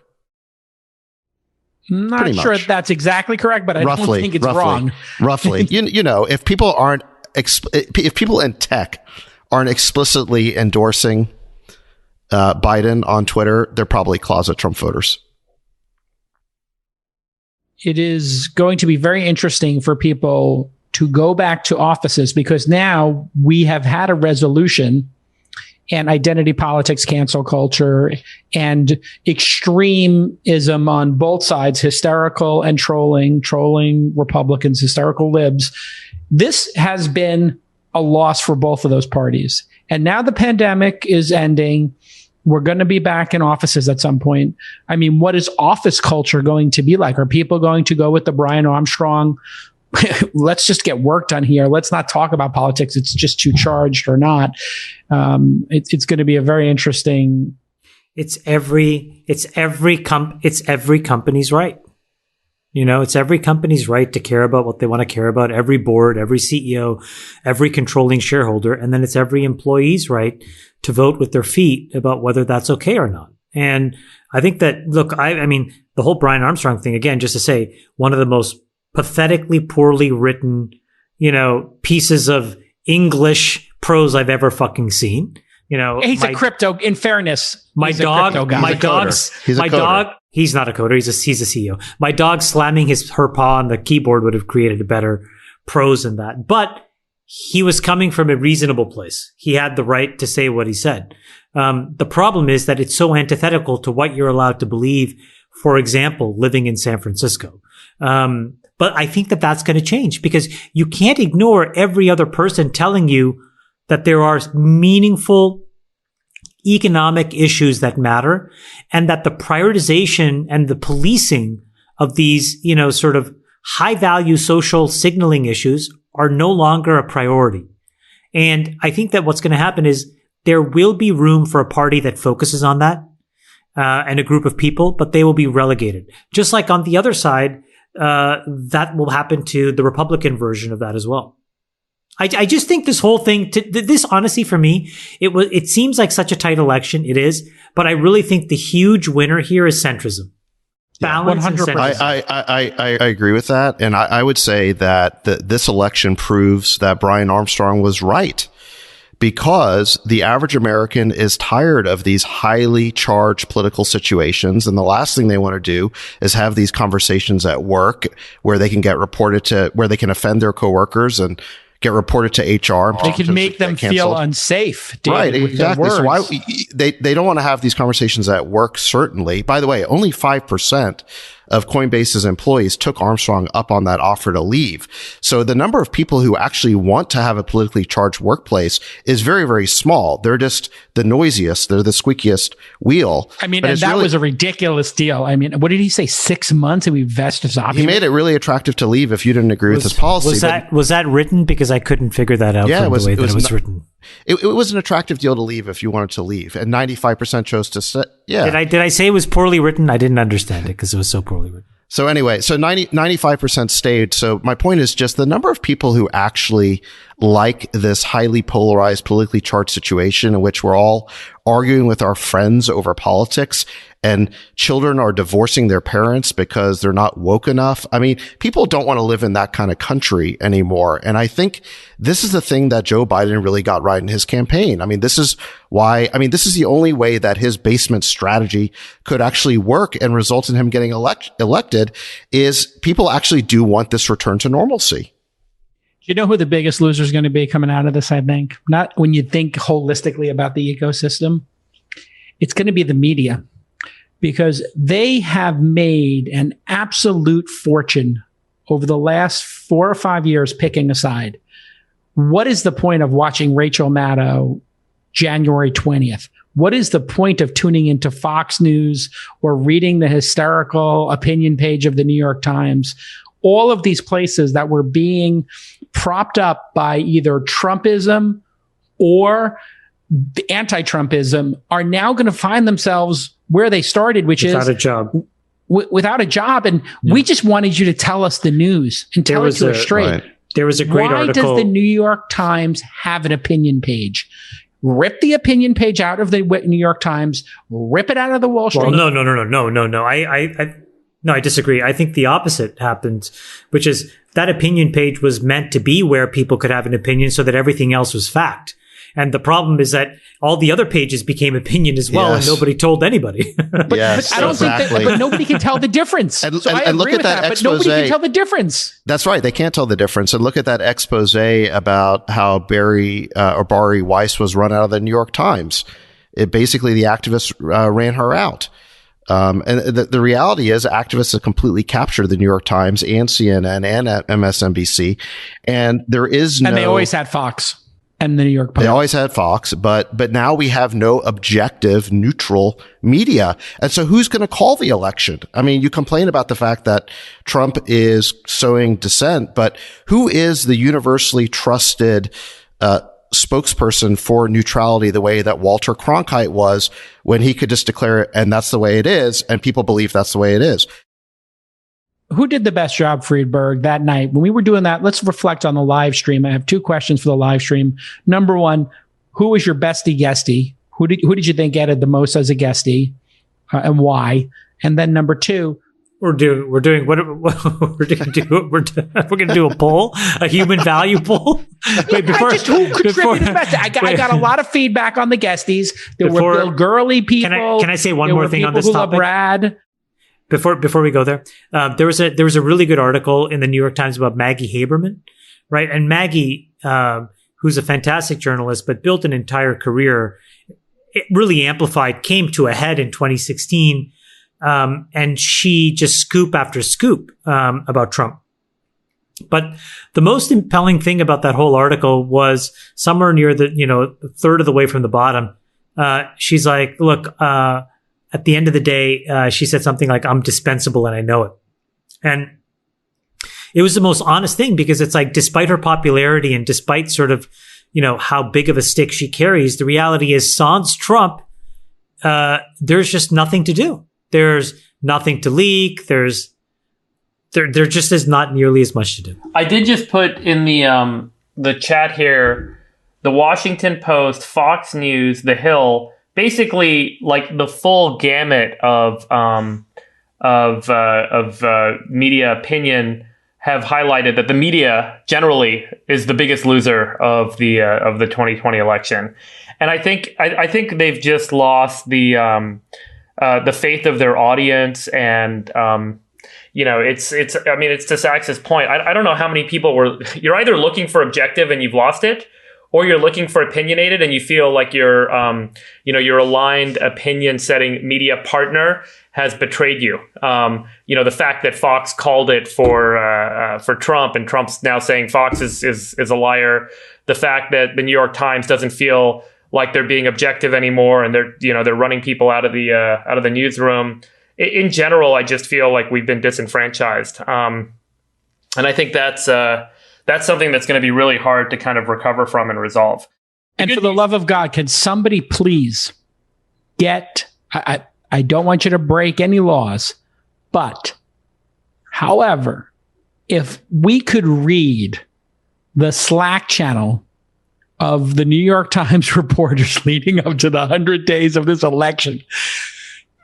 [SPEAKER 1] Not sure that's exactly correct, but I don't think it's wrong.
[SPEAKER 3] Roughly. If people in tech aren't explicitly endorsing Biden on Twitter, they're probably closet Trump voters.
[SPEAKER 1] It is going to be very interesting for people to go back to offices, because now we have had a resolution, and identity politics, cancel culture, and extreme-ism on both sides, hysterical and trolling Republicans, hysterical libs. This has been a loss for both of those parties. And now the pandemic is ending. We're going to be back in offices at some point. I mean, what is office culture going to be like? Are people going to go with the Brian Armstrong, let's just get work done here, let's not talk about politics, it's just too charged, or not? It's going to be a very interesting.
[SPEAKER 2] It's every company's right. It's every company's right to care about what they want to care about, every board, every CEO, every controlling shareholder. And then it's every employee's right to vote with their feet about whether that's okay or not. And I think that, look, I mean, the whole Brian Armstrong thing, again, just to say, one of the most pathetically poorly written, pieces of English prose I've ever fucking seen.
[SPEAKER 1] He's a crypto, in fairness.
[SPEAKER 2] He's not a coder. He's a CEO. My dog slamming her paw on the keyboard would have created a better prose than that. But he was coming from a reasonable place. He had the right to say what he said. The problem is that it's so antithetical to what you're allowed to believe, for example, living in San Francisco. But I think that that's going to change, because you can't ignore every other person telling you that there are meaningful economic issues that matter, and that the prioritization and the policing of these, sort of high value social signaling issues are no longer a priority. And I think that what's going to happen is there will be room for a party that focuses on that, and a group of people, but they will be relegated. Just like on the other side, that will happen to the Republican version of that as well. I just think this whole thing, this honestly for me, it seems like such a tight election. It is, but I really think the huge winner here is centrism. Balance and centrism.
[SPEAKER 3] I agree with that. And I would say that this election proves that Brian Armstrong was right. because the average American is tired of these highly charged political situations. And the last thing they want to do is have these conversations at work where they can get reported to, where they can offend their coworkers and get reported to HR.
[SPEAKER 1] They can make them feel unsafe. David,
[SPEAKER 3] right, exactly. So why they don't want to have these conversations at work, certainly. By the way, only 5% of Coinbase's employees took Armstrong up on that offer to leave. So the number of people who actually want to have a politically charged workplace is very, very small. They're just the noisiest. They're the squeakiest wheel.
[SPEAKER 1] I mean, and that was a ridiculous deal. I mean, what did he say? 6 months and we vest his option?
[SPEAKER 3] He made it really attractive to leave if you didn't agree with his policy.
[SPEAKER 2] Was that written? Because I couldn't figure that out from the way that it was written.
[SPEAKER 3] It was an attractive deal to leave if you wanted to leave, and 95% chose to sit. Yeah.
[SPEAKER 2] Did I say it was poorly written? I didn't understand it because it was so poorly written.
[SPEAKER 3] So anyway, so 95% stayed. So my point is just the number of people who actually like this highly polarized, politically charged situation in which we're all arguing with our friends over politics and children are divorcing their parents because they're not woke enough. I mean, people don't want to live in that kind of country anymore. And I think this is the thing that Joe Biden really got right in his campaign. I mean, this is the only way that his basement strategy could actually work and result in him getting elected is people actually do want this return to normalcy.
[SPEAKER 1] You know who the biggest loser is going to be coming out of this, I think? Not when you think holistically about the ecosystem. It's going to be the media, because they have made an absolute fortune over the last 4 or 5 years picking a side. What is the point of watching Rachel Maddow January 20th? What is the point of tuning into Fox News or reading the hysterical opinion page of the New York Times? All of these places that were being propped up by either Trumpism or the anti-Trumpism are now going to find themselves where they started, which
[SPEAKER 2] without
[SPEAKER 1] is
[SPEAKER 2] a job.
[SPEAKER 1] Without a job. And we just wanted you to tell us the news and tell it to us straight.
[SPEAKER 3] Right.
[SPEAKER 2] There was a great article.
[SPEAKER 1] Why does the New York Times have an opinion page? Rip the opinion page out of the New York Times, rip it out of the Wall Street.
[SPEAKER 2] Well, no. I disagree. I think the opposite happened, which is that opinion page was meant to be where people could have an opinion so that everything else was fact. And the problem is that all the other pages became opinion as well, and nobody told anybody.
[SPEAKER 1] But I don't think that, but nobody can tell the difference.
[SPEAKER 3] And
[SPEAKER 1] I agree
[SPEAKER 3] look at
[SPEAKER 1] with
[SPEAKER 3] that
[SPEAKER 1] but nobody can tell the difference.
[SPEAKER 3] That's right. They can't tell the difference. And look at that expose about how Bari Weiss was run out of the New York Times. Basically, the activists ran her out. And the reality is activists have completely captured the New York Times and CNN and MSNBC. And there is no...
[SPEAKER 1] And they always had Fox and the New York Post.
[SPEAKER 3] They always had Fox, but now we have no objective, neutral media. And so who's going to call the election? I mean, you complain about the fact that Trump is sowing dissent, but who is the universally trusted, spokesperson for neutrality the way that Walter Cronkite was when he could just declare it and that's the way it is, and people believe that's the way it is.
[SPEAKER 1] Who did the best job, Friedberg, that night? When we were doing that, let's reflect on the live stream. I have 2 questions for the live stream. Number 1, who was your bestie guestie? Who did you think added the most as a guestie, and why? And then number 2,
[SPEAKER 2] we're going to do a poll, a human value poll.
[SPEAKER 1] Wait, who contributed best? I got a lot of feedback on the guesties. There were Bill Gurley people.
[SPEAKER 2] Can I say one more thing on this topic?
[SPEAKER 1] Brad.
[SPEAKER 2] Before we go there, there was a really good article in the New York Times about Maggie Haberman, right? And Maggie, who's a fantastic journalist, but built an entire career, it really amplified, came to a head in 2016. And she just scoop after scoop, about Trump. But the most impelling thing about that whole article was somewhere near the third of the way from the bottom. She's like, look, at the end of the day, she said something like, I'm dispensable and I know it. And it was the most honest thing, because it's like, despite her popularity and despite sort of, how big of a stick she carries, the reality is sans Trump, there's just nothing to do. There's nothing to leak. There just is not nearly as much to do.
[SPEAKER 4] I did just put in the chat here, the Washington Post, Fox News, The Hill, basically like the full gamut of media opinion have highlighted that the media generally is the biggest loser of the 2020 election, and I think they've just lost the faith of their audience, and it's to Sachs's point. I don't know how many people you're either looking for objective and you've lost it, or you're looking for opinionated and you feel like your aligned opinion setting media partner has betrayed you. The fact that Fox called it for Trump, and Trump's now saying Fox is a liar. The fact that the New York Times doesn't feel like they're being objective anymore, and they're running people out of the newsroom. In general, I just feel like we've been disenfranchised, and I think that's something that's going to be really hard to kind of recover from and resolve.
[SPEAKER 1] And for the love of God, can somebody please I don't want you to break any laws, but however, if we could read the Slack channel of the New York Times reporters leading up to the 100 days of this election,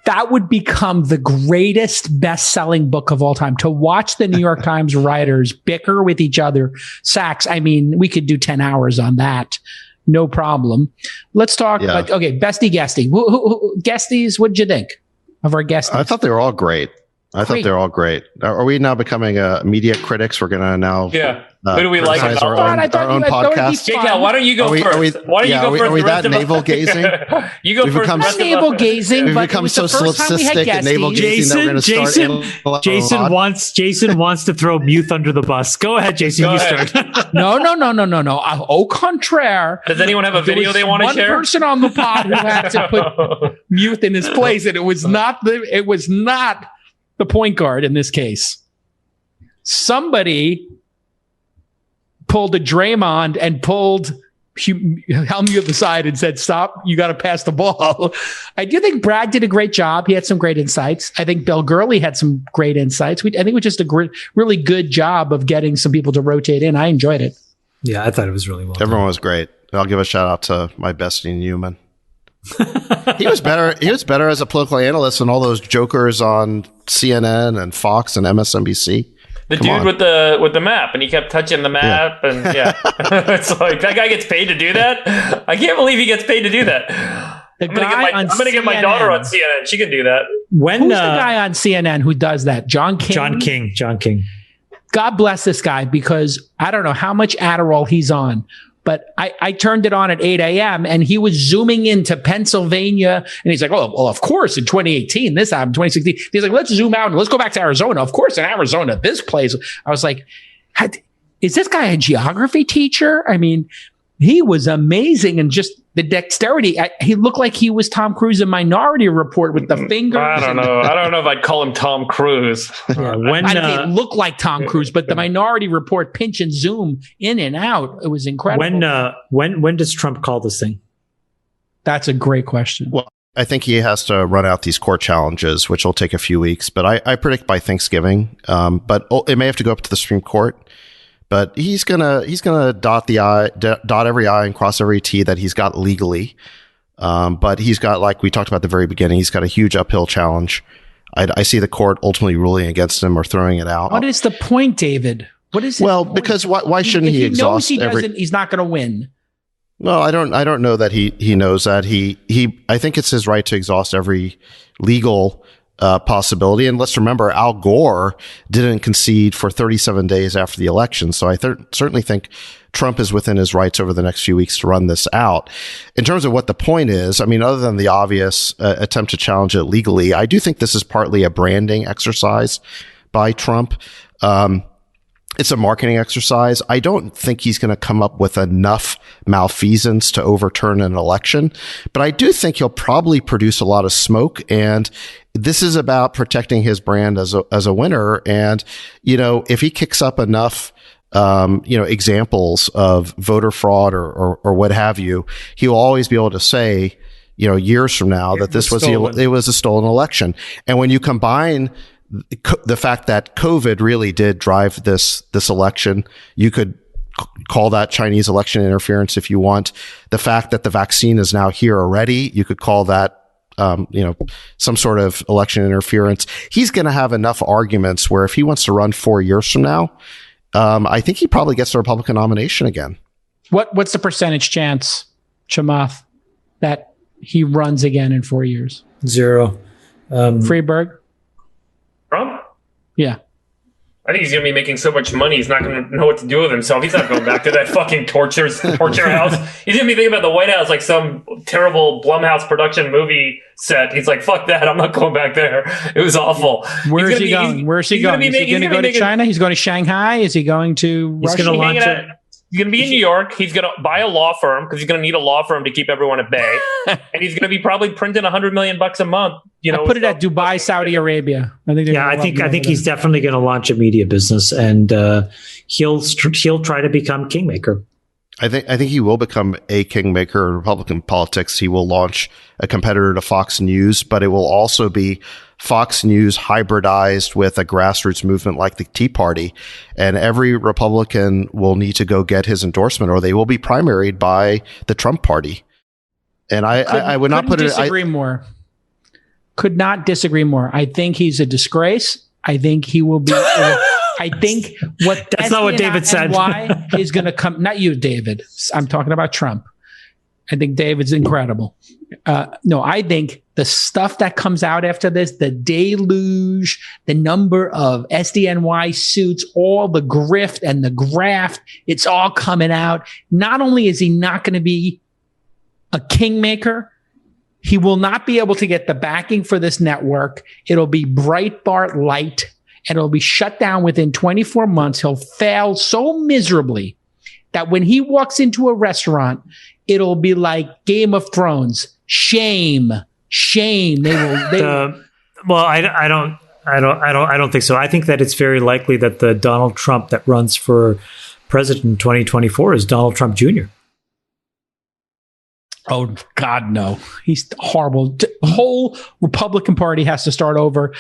[SPEAKER 1] that would become the greatest best-selling book of all time. To watch the New York Times writers bicker with each other. Sachs, I mean, we could do 10 hours on that. No problem. Let's talk.
[SPEAKER 3] Yeah.
[SPEAKER 1] Bestie guesty. Guesties, what'd you think of our guesties?
[SPEAKER 3] I thought they were all great. Thought they were all great. Are we now becoming media critics? We're going to now
[SPEAKER 4] who do we like about
[SPEAKER 3] our own podcast?
[SPEAKER 4] Cal, why don't you go first? Why don't you go first?
[SPEAKER 3] Are we that navel gazing?
[SPEAKER 4] You go first.
[SPEAKER 1] Not navel gazing,
[SPEAKER 3] we've
[SPEAKER 1] but
[SPEAKER 3] become
[SPEAKER 1] it was
[SPEAKER 3] so
[SPEAKER 1] the first time we had
[SPEAKER 3] solipsistic and navel gazing that we're going to start.
[SPEAKER 2] Jason wants to throw Muth under the bus. Go ahead, Jason. You start.
[SPEAKER 1] No. Au contraire.
[SPEAKER 4] Does anyone have a video they want to share?
[SPEAKER 1] One person on the pod who had to put Muth in his place, and it was not the point guard in this case. Somebody pulled a Draymond and pulled Helmuth to the side and said, stop, you got to pass the ball. I do think Brad did a great job. He had some great insights. I think Bill Gurley had some great insights. I think it was just a really good job of getting some people to rotate in. I enjoyed it.
[SPEAKER 2] Yeah, I thought it was really well
[SPEAKER 3] Everyone
[SPEAKER 2] done.
[SPEAKER 3] was great. I'll give a shout out to my bestie Newman. He was better as a political analyst than all those jokers on CNN and Fox and MSNBC.
[SPEAKER 4] The dude with the map, and he kept touching the map, and it's like that guy gets paid to do that. I can't believe he gets paid to do that. I'm gonna get my daughter on CNN. She can do that.
[SPEAKER 1] Who's the guy on CNN who does that? John King.
[SPEAKER 2] John King.
[SPEAKER 1] God bless this guy, because I don't know how much Adderall he's on. But I turned it on at 8 a.m. and he was zooming into Pennsylvania. And he's like, oh, well, of course, in 2018, this happened, 2016. He's like, let's zoom out and let's go back to Arizona. Of course, in Arizona, this place. I was like, is this guy a geography teacher? I mean, he was amazing. And just the dexterity. He looked like he was Tom Cruise in Minority Report with the fingers.
[SPEAKER 4] I don't know if I'd call him Tom Cruise.
[SPEAKER 1] Yeah, it looked like Tom Cruise, but the Minority Report pinch and zoom in and out. It was incredible.
[SPEAKER 2] When does Trump call this thing?
[SPEAKER 1] That's a great question.
[SPEAKER 3] Well, I think he has to run out these court challenges, which will take a few weeks. But I predict by Thanksgiving. But it may have to go up to the Supreme Court. But he's gonna dot every I and cross every T that he's got legally. But he's got, like we talked about at the very beginning, he's got a huge uphill challenge. I see the court ultimately ruling against him or throwing it out.
[SPEAKER 1] What is the point, David? What is the point?
[SPEAKER 3] Because why shouldn't he exhaust
[SPEAKER 1] he's not going to win.
[SPEAKER 3] Well, I don't know that he knows that. I think it's his right to exhaust every legal possibility. And let's remember, Al Gore didn't concede for 37 days after the election. So I certainly think Trump is within his rights over the next few weeks to run this out. In terms of what the point is, I mean, other than the obvious attempt to challenge it legally, I do think this is partly a branding exercise by Trump. It's a marketing exercise. I don't think he's going to come up with enough malfeasance to overturn an election, but I do think he'll probably produce a lot of smoke. And this is about protecting his brand as a winner. And, if he kicks up enough, examples of voter fraud or what have you, he'll always be able to say, years from now that it was a stolen election. And when you combine the fact that COVID really did drive this election, you could call that Chinese election interference if you want. The fact that the vaccine is now here already, you could call that some sort of election interference. He's going to have enough arguments where if he wants to run 4 years from now, I think he probably gets the Republican nomination again.
[SPEAKER 1] What's the percentage chance, Chamath, that he runs again in 4 years?
[SPEAKER 2] 0.
[SPEAKER 1] Freeberg?
[SPEAKER 4] Trump?
[SPEAKER 1] Yeah.
[SPEAKER 4] I think he's going to be making so much money, he's not going to know what to do with himself. He's not going back to that fucking torture house. He's going to be thinking about the White House like some terrible Blumhouse production movie set. He's like, fuck that, I'm not going back there. It was awful.
[SPEAKER 1] Where is he going? Is he going to go to China? He's going to Shanghai? Is he going to Russia?
[SPEAKER 2] He's going to launch
[SPEAKER 4] He's going to be in New York. He's going to buy a law firm because he's going to need a law firm to keep everyone at bay. And he's going to be probably printing $100 million a month.
[SPEAKER 1] I put it at Dubai, Saudi Arabia. I think
[SPEAKER 2] he's definitely going to launch a media business, and he'll try to become kingmaker.
[SPEAKER 3] I think he will become a kingmaker in Republican politics. He will launch a competitor to Fox News, but it will also be Fox News hybridized with a grassroots movement like the Tea Party. And every Republican will need to go get his endorsement, or they will be primaried by the Trump party. And I would not put it.
[SPEAKER 1] More. Could not disagree more. I think he's a disgrace. I think he will be. I think
[SPEAKER 2] that's not what David said.
[SPEAKER 1] Why is going to come? Not you, David. I'm talking about Trump. I think David's incredible. No, I think the stuff that comes out after this, the deluge, the number of SDNY suits, all the grift and the graft, it's all coming out. Not only is he not going to be a kingmaker, he will not be able to get the backing for this network. It'll be Breitbart light, and it'll be shut down within 24 months. He'll fail so miserably that when he walks into a restaurant, it'll be like Game of Thrones. Shame. Well,
[SPEAKER 2] I don't think so. I think that it's very likely that the Donald Trump that runs for president in 2024 is Donald Trump Jr.
[SPEAKER 1] Oh, God, no. He's horrible. The whole Republican Party has to start over.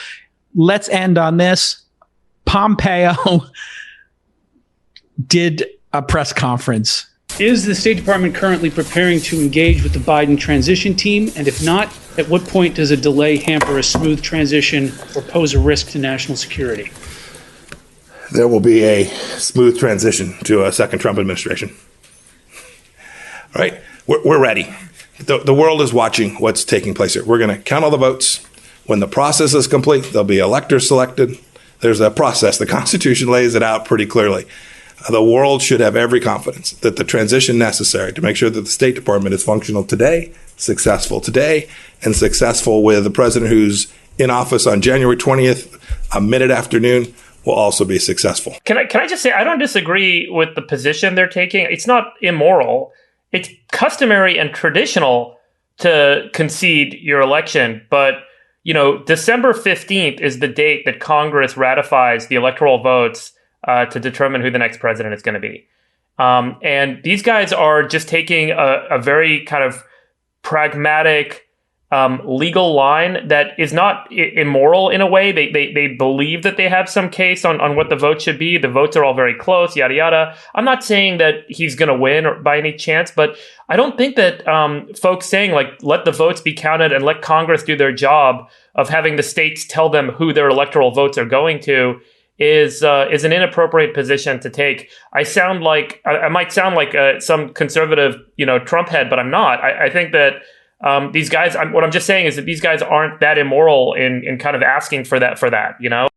[SPEAKER 1] Let's end on this. Pompeo did a press conference.
[SPEAKER 5] Is the State Department currently preparing to engage with the Biden transition team? And if not, at what point does a delay hamper a smooth transition or pose a risk to national security?
[SPEAKER 6] There will be a smooth transition to a second Trump administration. All right? We're ready. The world is watching what's taking place here. We're going to count all the votes. When the process is complete, there'll be electors selected. There's a process. The Constitution lays it out pretty clearly. The world should have every confidence that the transition necessary to make sure that the State Department is functional today, successful today, and successful with the president who's in office on January 20th, a minute afternoon, will also be successful.
[SPEAKER 4] Can I just say, I don't disagree with the position they're taking. It's not immoral. It's customary and traditional to concede your election. But, December 15th is the date that Congress ratifies the electoral votes to determine who the next president is going to be. And these guys are just taking a very kind of pragmatic legal line that is not immoral in a way. They believe that they have some case on what the vote should be. The votes are all very close, yada, yada. I'm not saying that he's going to win or by any chance, but I don't think that folks saying, let the votes be counted and let Congress do their job of having the states tell them who their electoral votes are going to is an inappropriate position to take. I might sound like some conservative, Trump head, but I'm not. I think that these guys, what I'm just saying is that these guys aren't that immoral in kind of asking for that,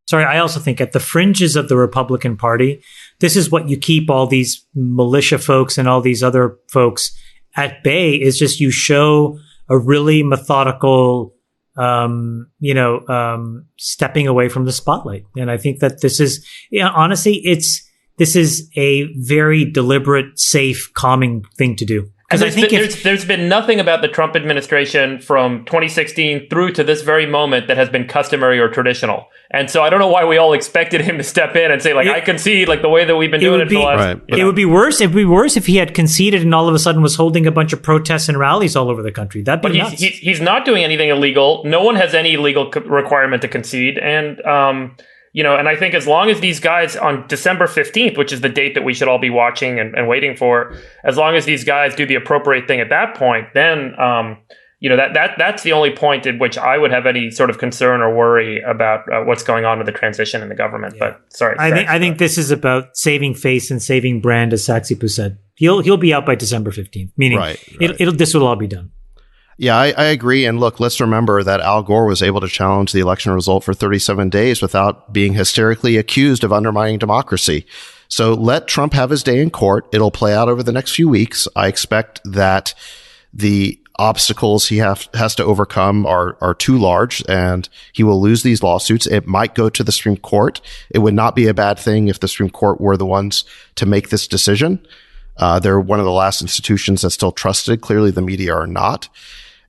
[SPEAKER 4] Sorry, I also think at the fringes of the Republican Party, this is what you keep all these militia folks and all these other folks at bay, is just you show a really methodical, stepping away from the spotlight. And I think that this is, honestly, this is a very deliberate, safe, calming thing to do. Because there's been nothing about the Trump administration from 2016 through to this very moment that has been customary or traditional. And so I don't know why we all expected him to step in and say, I concede, the way that we've been doing it for the last... Right. It would be worse. It would be worse if he had conceded and all of a sudden was holding a bunch of protests and rallies all over the country. That'd be nuts. He's not doing anything illegal. No one has any legal requirement to concede. And... and I think as long as these guys on December 15th, which is the date that we should all be watching and waiting for, as long as these guys do the appropriate thing at that point, then, that's the only point at which I would have any sort of concern or worry about what's going on with the transition in the government. Yeah. But sorry,
[SPEAKER 2] I think this is about saving face and saving brand, as Saxipu said. He'll be out by December 15th, meaning this will all be done.
[SPEAKER 3] Yeah, I agree. And look, let's remember that Al Gore was able to challenge the election result for 37 days without being hysterically accused of undermining democracy. So let Trump have his day in court. It'll play out over the next few weeks. I expect that the obstacles he has to overcome are too large, and he will lose these lawsuits. It might go to the Supreme Court. It would not be a bad thing if the Supreme Court were the ones to make this decision. They're one of the last institutions that's still trusted. Clearly, the media are not.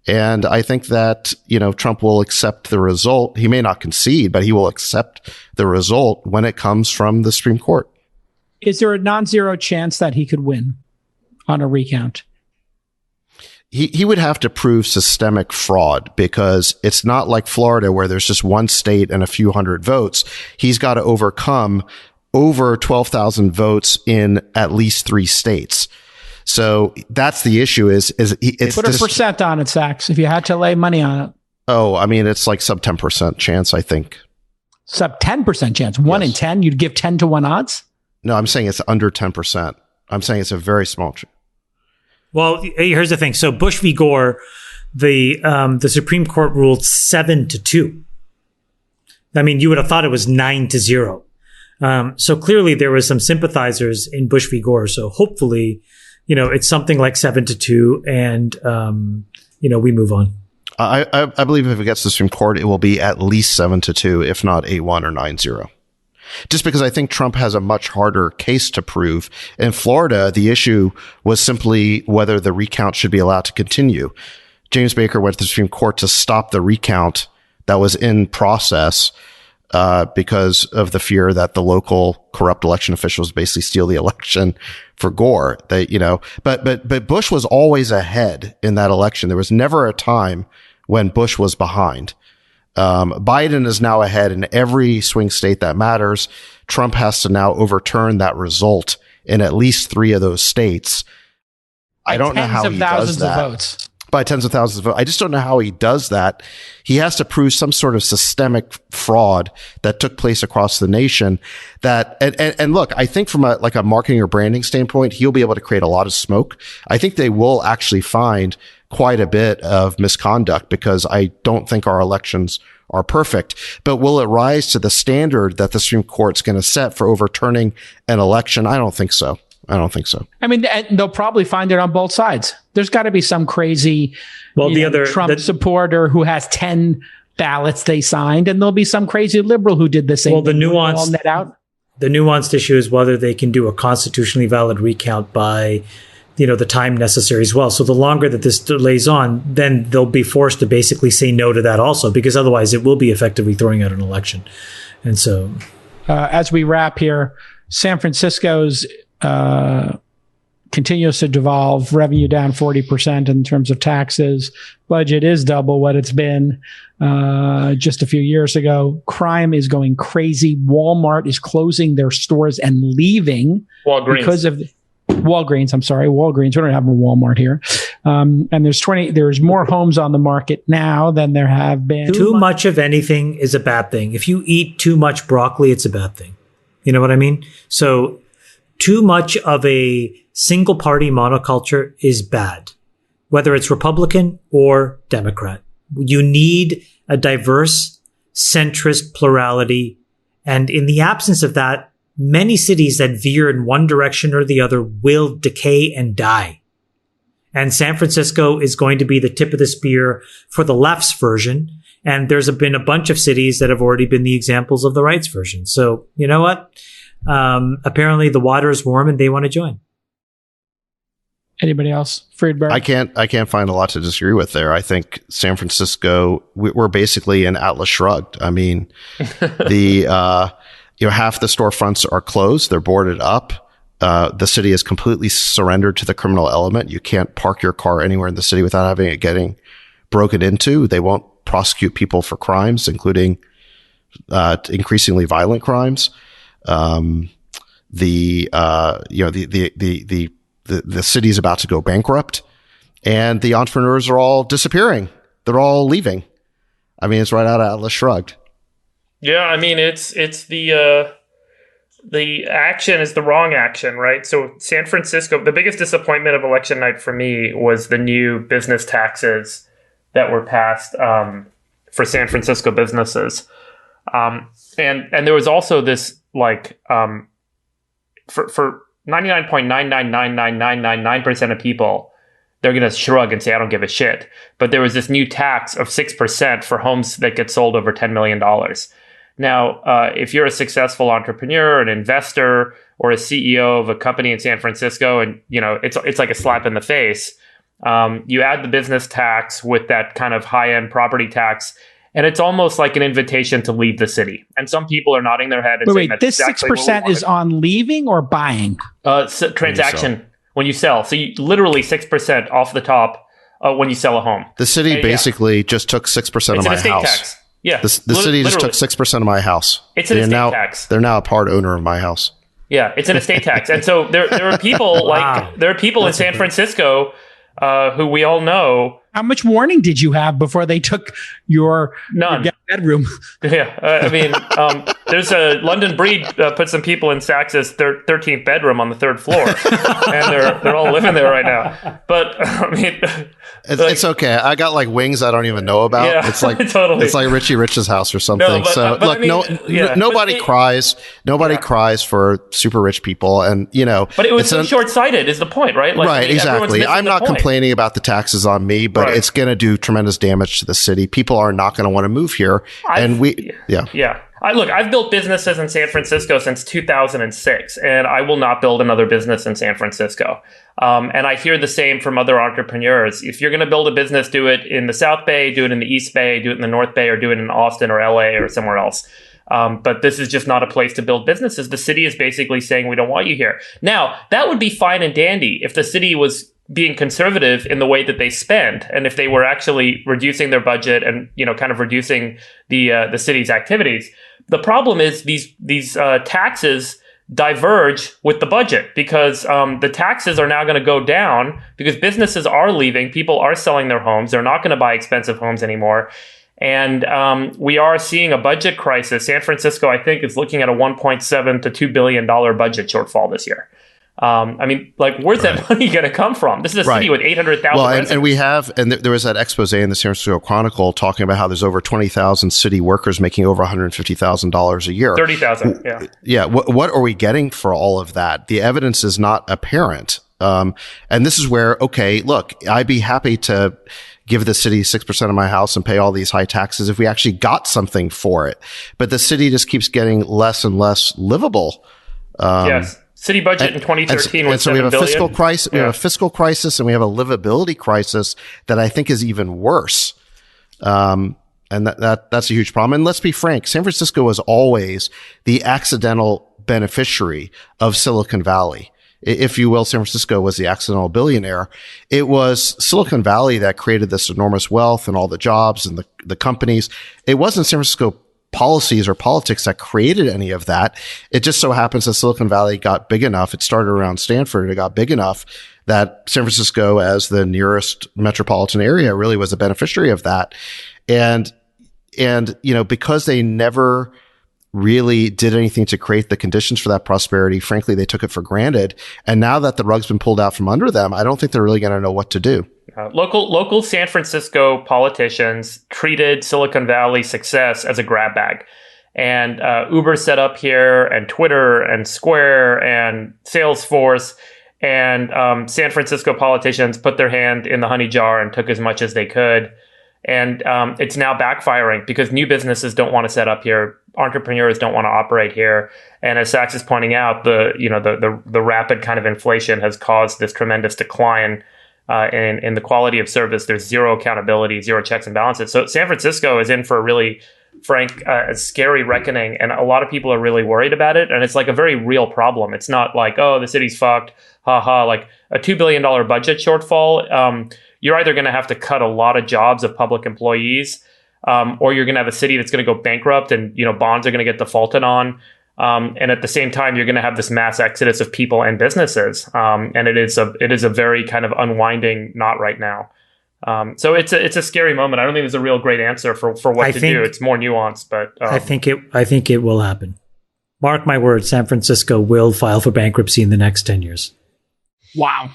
[SPEAKER 3] And I think that, Trump will accept the result. He may not concede, but he will accept the result when it comes from the Supreme Court.
[SPEAKER 1] Is there a non-zero chance that he could win on a recount?
[SPEAKER 3] He would have to prove systemic fraud, because it's not like Florida where there's just one state and a few hundred votes. He's got to overcome over 12,000 votes in at least 3 states. So that's the issue put
[SPEAKER 1] a percent on it, Sachs, if you had to lay money on it.
[SPEAKER 3] Oh, I mean, it's like sub 10% chance, I think.
[SPEAKER 1] Sub 10% chance. 1 in 10, you'd give 10 to 1 odds?
[SPEAKER 3] No, I'm saying it's under 10%. I'm saying it's a very small chance.
[SPEAKER 2] Well, here's the thing. So Bush v. Gore, the Supreme Court ruled 7-2. I mean, you would have thought it was 9-0. So clearly there was some sympathizers in Bush v. Gore. So hopefully, it's something like 7-2, and we move on.
[SPEAKER 3] I believe if it gets to the Supreme Court, it will be at least 7-2, if not 8-1 or 9-0. Just because I think Trump has a much harder case to prove. In Florida, the issue was simply whether the recount should be allowed to continue. James Baker went to the Supreme Court to stop the recount that was in process, because of the fear that the local corrupt election officials basically steal the election for Gore. But Bush was always ahead in that election. There was never a time when Bush was behind. Biden is now ahead in every swing state that matters. Trump has to now overturn that result in at least 3 of those states. I don't know how he does that.
[SPEAKER 1] Votes.
[SPEAKER 3] By tens of thousands of votes. I just don't know how he does that. He has to prove some sort of systemic fraud that took place across the nation. And look, I think from a marketing or branding standpoint, he'll be able to create a lot of smoke. I think they will actually find quite a bit of misconduct, because I don't think our elections are perfect. But will it rise to the standard that the Supreme Court's going to set for overturning an election? I don't think so. I mean, they'll probably find it on both sides. There's got to be some crazy Trump supporter who has 10 ballots they signed, and there'll be some crazy liberal who did the same.
[SPEAKER 2] Well, the nuanced issue is whether they can do a constitutionally valid recount by, the time necessary as well. So the longer that this delays on, then they'll be forced to basically say no to that also, because otherwise it will be effectively throwing out an election. And so,
[SPEAKER 1] as we wrap here, San Francisco's continues to devolve, revenue down 40% in terms of taxes. Budget is double what it's been just a few years ago. Crime is going crazy. Walmart is closing their stores and leaving because of Walgreens. I'm sorry, Walgreens. We don't have a Walmart here. And there's more homes on the market now than there have been.
[SPEAKER 2] Too much of anything is a bad thing. If you eat too much broccoli, it's a bad thing. You know what I mean? So too much of a single party monoculture is bad, whether it's Republican or Democrat. You need a diverse, centrist plurality. And in the absence of that, many cities that veer in one direction or the other will decay and die. And San Francisco is going to be the tip of the spear for the left's version. And there's been a bunch of cities that have already been the examples of the right's version. So you know what? Apparently the water is warm and they want to join.
[SPEAKER 1] Anybody else? Friedberg?
[SPEAKER 3] I can't find a lot to disagree with there. I think San Francisco, we're basically an Atlas Shrugged. I mean, half the storefronts are closed. They're boarded up. The city is completely surrendered to the criminal element. You can't park your car anywhere in the city without having it getting broken into. They won't prosecute people for crimes, including, increasingly violent crimes. The city is about to go bankrupt, and the entrepreneurs are all disappearing. They're all leaving. I mean, it's right out of Atlas Shrugged.
[SPEAKER 4] Yeah, I mean, it's the action is the wrong action, right? So San Francisco, the biggest disappointment of election night for me was the new business taxes that were passed for San Francisco businesses. And there was also this for 99.9999999% of people, they're going to shrug and say, I don't give a shit. But there was this new tax of 6% for homes that get sold over $10 million. Now, if you're a successful entrepreneur, an investor, or a CEO of a company in San Francisco, and it's like a slap in the face, you add the business tax with that kind of high-end property tax, and it's almost like an invitation to leave the city. And some people are nodding their head and saying that's
[SPEAKER 1] this
[SPEAKER 4] exactly
[SPEAKER 1] 6% is on leaving or buying?
[SPEAKER 4] Transaction when you sell. So you literally 6% off the top when you sell a home.
[SPEAKER 3] The city basically just took 6% of my house.
[SPEAKER 4] Tax. Yeah,
[SPEAKER 3] the city just took 6% of my house.
[SPEAKER 4] It's an estate tax.
[SPEAKER 3] They're now a part owner of my house.
[SPEAKER 4] Yeah, it's an estate tax, and so there are people in San Francisco who we all know.
[SPEAKER 1] How much warning did you have before they took your bedroom?
[SPEAKER 4] Yeah, I mean, there's a London Breed put some people in Sachs's 13th bedroom on the 3rd floor, and they're all living there right now. But I mean,
[SPEAKER 3] it's okay. I got like wings I don't even know about.
[SPEAKER 4] Yeah,
[SPEAKER 3] it's like
[SPEAKER 4] totally.
[SPEAKER 3] It's like Richie Rich's house or something. Nobody cries. Nobody cries for super rich people, and
[SPEAKER 4] But it was short-sighted, is the point, right?
[SPEAKER 3] Right, exactly. I'm not complaining about the taxes on me, but it's going to do tremendous damage to the city. People are not going to want to move here. I've built businesses in San Francisco since 2006, and I will not build another business in San Francisco. And I hear the same from other entrepreneurs. If you're going to build a business, do it in the South Bay, do it in the East Bay, do it in the North Bay, or do it in Austin or LA or somewhere else. But this is just not a place to build businesses. The city is basically saying, we don't want you here. Now, that would be fine and dandy if the city was being conservative in the way that they spend, and if they were actually reducing their budget and kind of reducing the city's activities. The problem is these taxes diverge with the budget, because the taxes are now going to go down because businesses are leaving, people are selling their homes, they're not going to buy expensive homes anymore, and we are seeing a budget crisis. San Francisco, I think, is looking at a $1.7 to $2 billion budget shortfall this year. I mean, where's that money going to come from? This is a city with 800,000 residents. There was that expose in the San Francisco Chronicle talking about how there's over 20,000 city workers making over $150,000 a year.
[SPEAKER 4] 30,000, yeah.
[SPEAKER 3] Yeah, what are we getting for all of that? The evidence is not apparent. And this is where, look, I'd be happy to give the city 6% of my house and pay all these high taxes if we actually got something for it. But the city just keeps getting less and less livable.
[SPEAKER 4] Yes. City budget in 2013 was $7 billion.
[SPEAKER 3] We have a fiscal crisis. We have a fiscal crisis, and we have a livability crisis that I think is even worse. And that's a huge problem. And let's be frank, San Francisco was always the accidental beneficiary of Silicon Valley. If you will, San Francisco was the accidental billionaire. It was Silicon Valley that created this enormous wealth and all the jobs and the companies. It wasn't San Francisco policies or politics that created any of that. It just so happens that Silicon Valley got big enough. It started around Stanford. It got big enough that San Francisco, as the nearest metropolitan area, really was a beneficiary of that. And because they never really did anything to create the conditions for that prosperity, frankly, they took it for granted. And now that the rug's been pulled out from under them, I don't think they're really going to know what to do.
[SPEAKER 4] Local San Francisco politicians treated Silicon Valley success as a grab bag. And Uber set up here, and Twitter and Square and Salesforce, and San Francisco politicians put their hand in the honey jar and took as much as they could. And it's now backfiring because new businesses don't want to set up here. Entrepreneurs don't want to operate here. And as Sachs is pointing out, the rapid kind of inflation has caused this tremendous decline in the quality of service. There's zero accountability, zero checks and balances. So San Francisco is in for a really frank, scary reckoning. And a lot of people are really worried about it. And it's like a very real problem. It's not like, oh, the city's fucked. Like a $2 billion budget shortfall. You're either going to have to cut a lot of jobs of public employees, or you're going to have a city that's going to go bankrupt, and bonds are going to get defaulted on. And at the same time, you're going to have this mass exodus of people and businesses. And it is a very kind of unwinding knot right now. So it's a scary moment. I don't think there's a real great answer for what to do. It's more nuanced, but
[SPEAKER 2] I think it will happen. Mark my words, San Francisco will file for bankruptcy in the next 10 years.
[SPEAKER 1] Wow.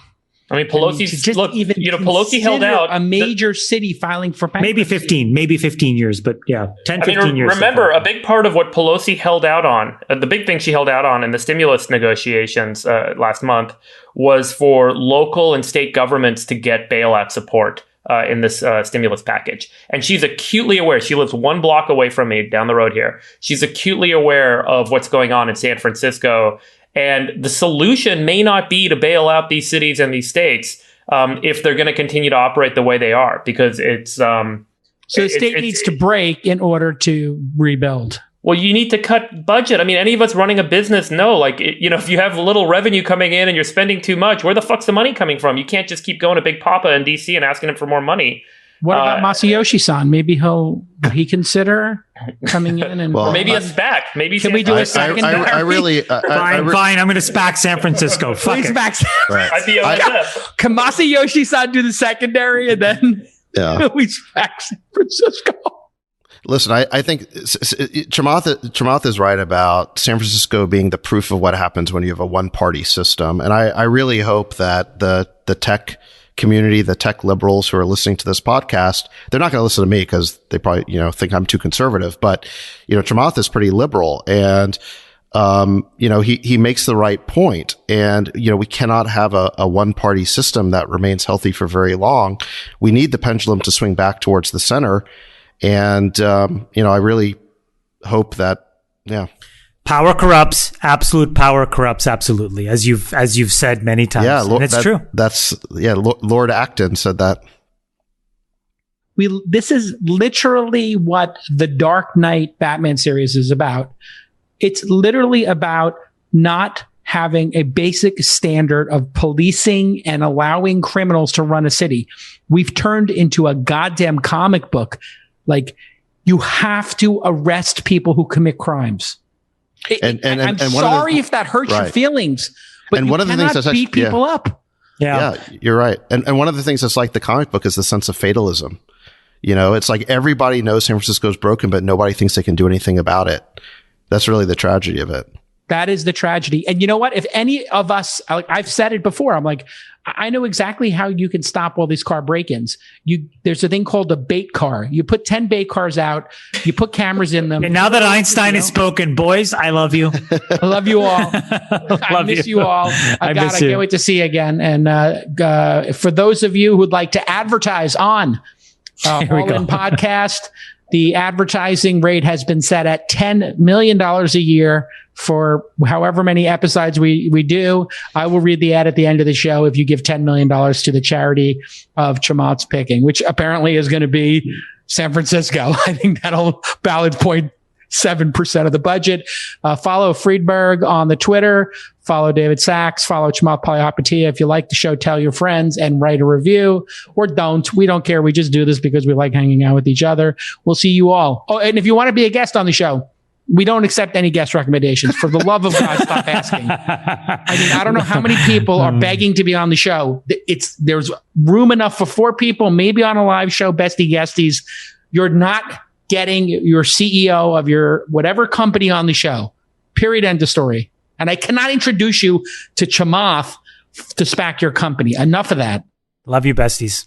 [SPEAKER 4] I mean, Pelosi held out.
[SPEAKER 1] A major city filing for bankruptcy.
[SPEAKER 2] Maybe 15 years, but yeah, 10, 15 years.
[SPEAKER 4] Remember, a big part of what Pelosi held out on, the big thing she held out on in the stimulus negotiations last month was for local and state governments to get bailout support in this stimulus package. And she's acutely aware. She lives one block away from me down the road here. She's acutely aware of what's going on in San Francisco. And the solution may not be to bail out these cities and these states if they're going to continue to operate the way they are, because it's...
[SPEAKER 1] So the state needs to break in order to rebuild.
[SPEAKER 4] Well, you need to cut budget. I mean, any of us running a business know, like, if you have little revenue coming in and you're spending too much, where the fuck's the money coming from? You can't just keep going to Big Papa in DC and asking him for more money.
[SPEAKER 1] What about Masayoshi-san? Maybe will he consider coming in and
[SPEAKER 4] or maybe a SPAC? Maybe
[SPEAKER 1] can we do a secondary?
[SPEAKER 2] Fine. I'm going to SPAC San Francisco. Fuck it.
[SPEAKER 1] Right.
[SPEAKER 4] IPO.
[SPEAKER 1] Can Masayoshi-san do the secondary and then we SPAC San Francisco?
[SPEAKER 3] Listen, I think Chamath is right about San Francisco being the proof of what happens when you have a one-party system. And I really hope that the tech community, the tech liberals who are listening to this podcast, they're not going to listen to me because they probably, think I'm too conservative. But, Chamath is pretty liberal and, he makes the right point. And, we cannot have a one-party system that remains healthy for very long. We need the pendulum to swing back towards the center. And, I really hope that,
[SPEAKER 2] power corrupts. Absolute power corrupts. Absolutely. As you've said many times.
[SPEAKER 3] Yeah.
[SPEAKER 2] And it's true.
[SPEAKER 3] Lord Acton said that.
[SPEAKER 1] This is literally what the Dark Knight Batman series is about. It's literally about not having a basic standard of policing and allowing criminals to run a city. We've turned into a goddamn comic book. Like, you have to arrest people who commit crimes. I'm sorry if that hurts your feelings, but one of the things that's beat people up.
[SPEAKER 3] Yeah, you're right. And one of the things that's like the comic book is the sense of fatalism. It's like everybody knows San Francisco's broken, but nobody thinks they can do anything about it. That's really the tragedy of it.
[SPEAKER 1] That is the tragedy. And you know what? If any of us, I've said it before, I'm like, I know exactly how you can stop all these car break-ins. There's a thing called a bait car. You put 10 bait cars out, you put cameras in them.
[SPEAKER 2] And now that Einstein has spoken, boys, I love you.
[SPEAKER 1] I love you all. I miss you all. I can't wait to see you again. And for those of you who'd like to advertise on All In Podcast, the advertising rate has been set at $10 million a year for however many episodes we do. I will read the ad at the end of the show if you give $10 million to the charity of Chamath's picking, which apparently is going to be San Francisco. I think that'll balance 0.7% of the budget. Follow Friedberg on the Twitter. Follow David Sachs. Follow Chamath Palihapitiya. If you like the show, tell your friends and write a review, or don't. We don't care. We just do this because we like hanging out with each other. We'll see you all. Oh, and if you want to be a guest on the show, we don't accept any guest recommendations. For the love of God, stop asking. I mean, I don't know how many people are begging to be on the show. There's room enough for 4 people, maybe on a live show, Besties. You're not getting your CEO of your whatever company on the show. Period. End of story. And I cannot introduce you to Chamath to SPAC your company. Enough of that.
[SPEAKER 2] Love you, Besties.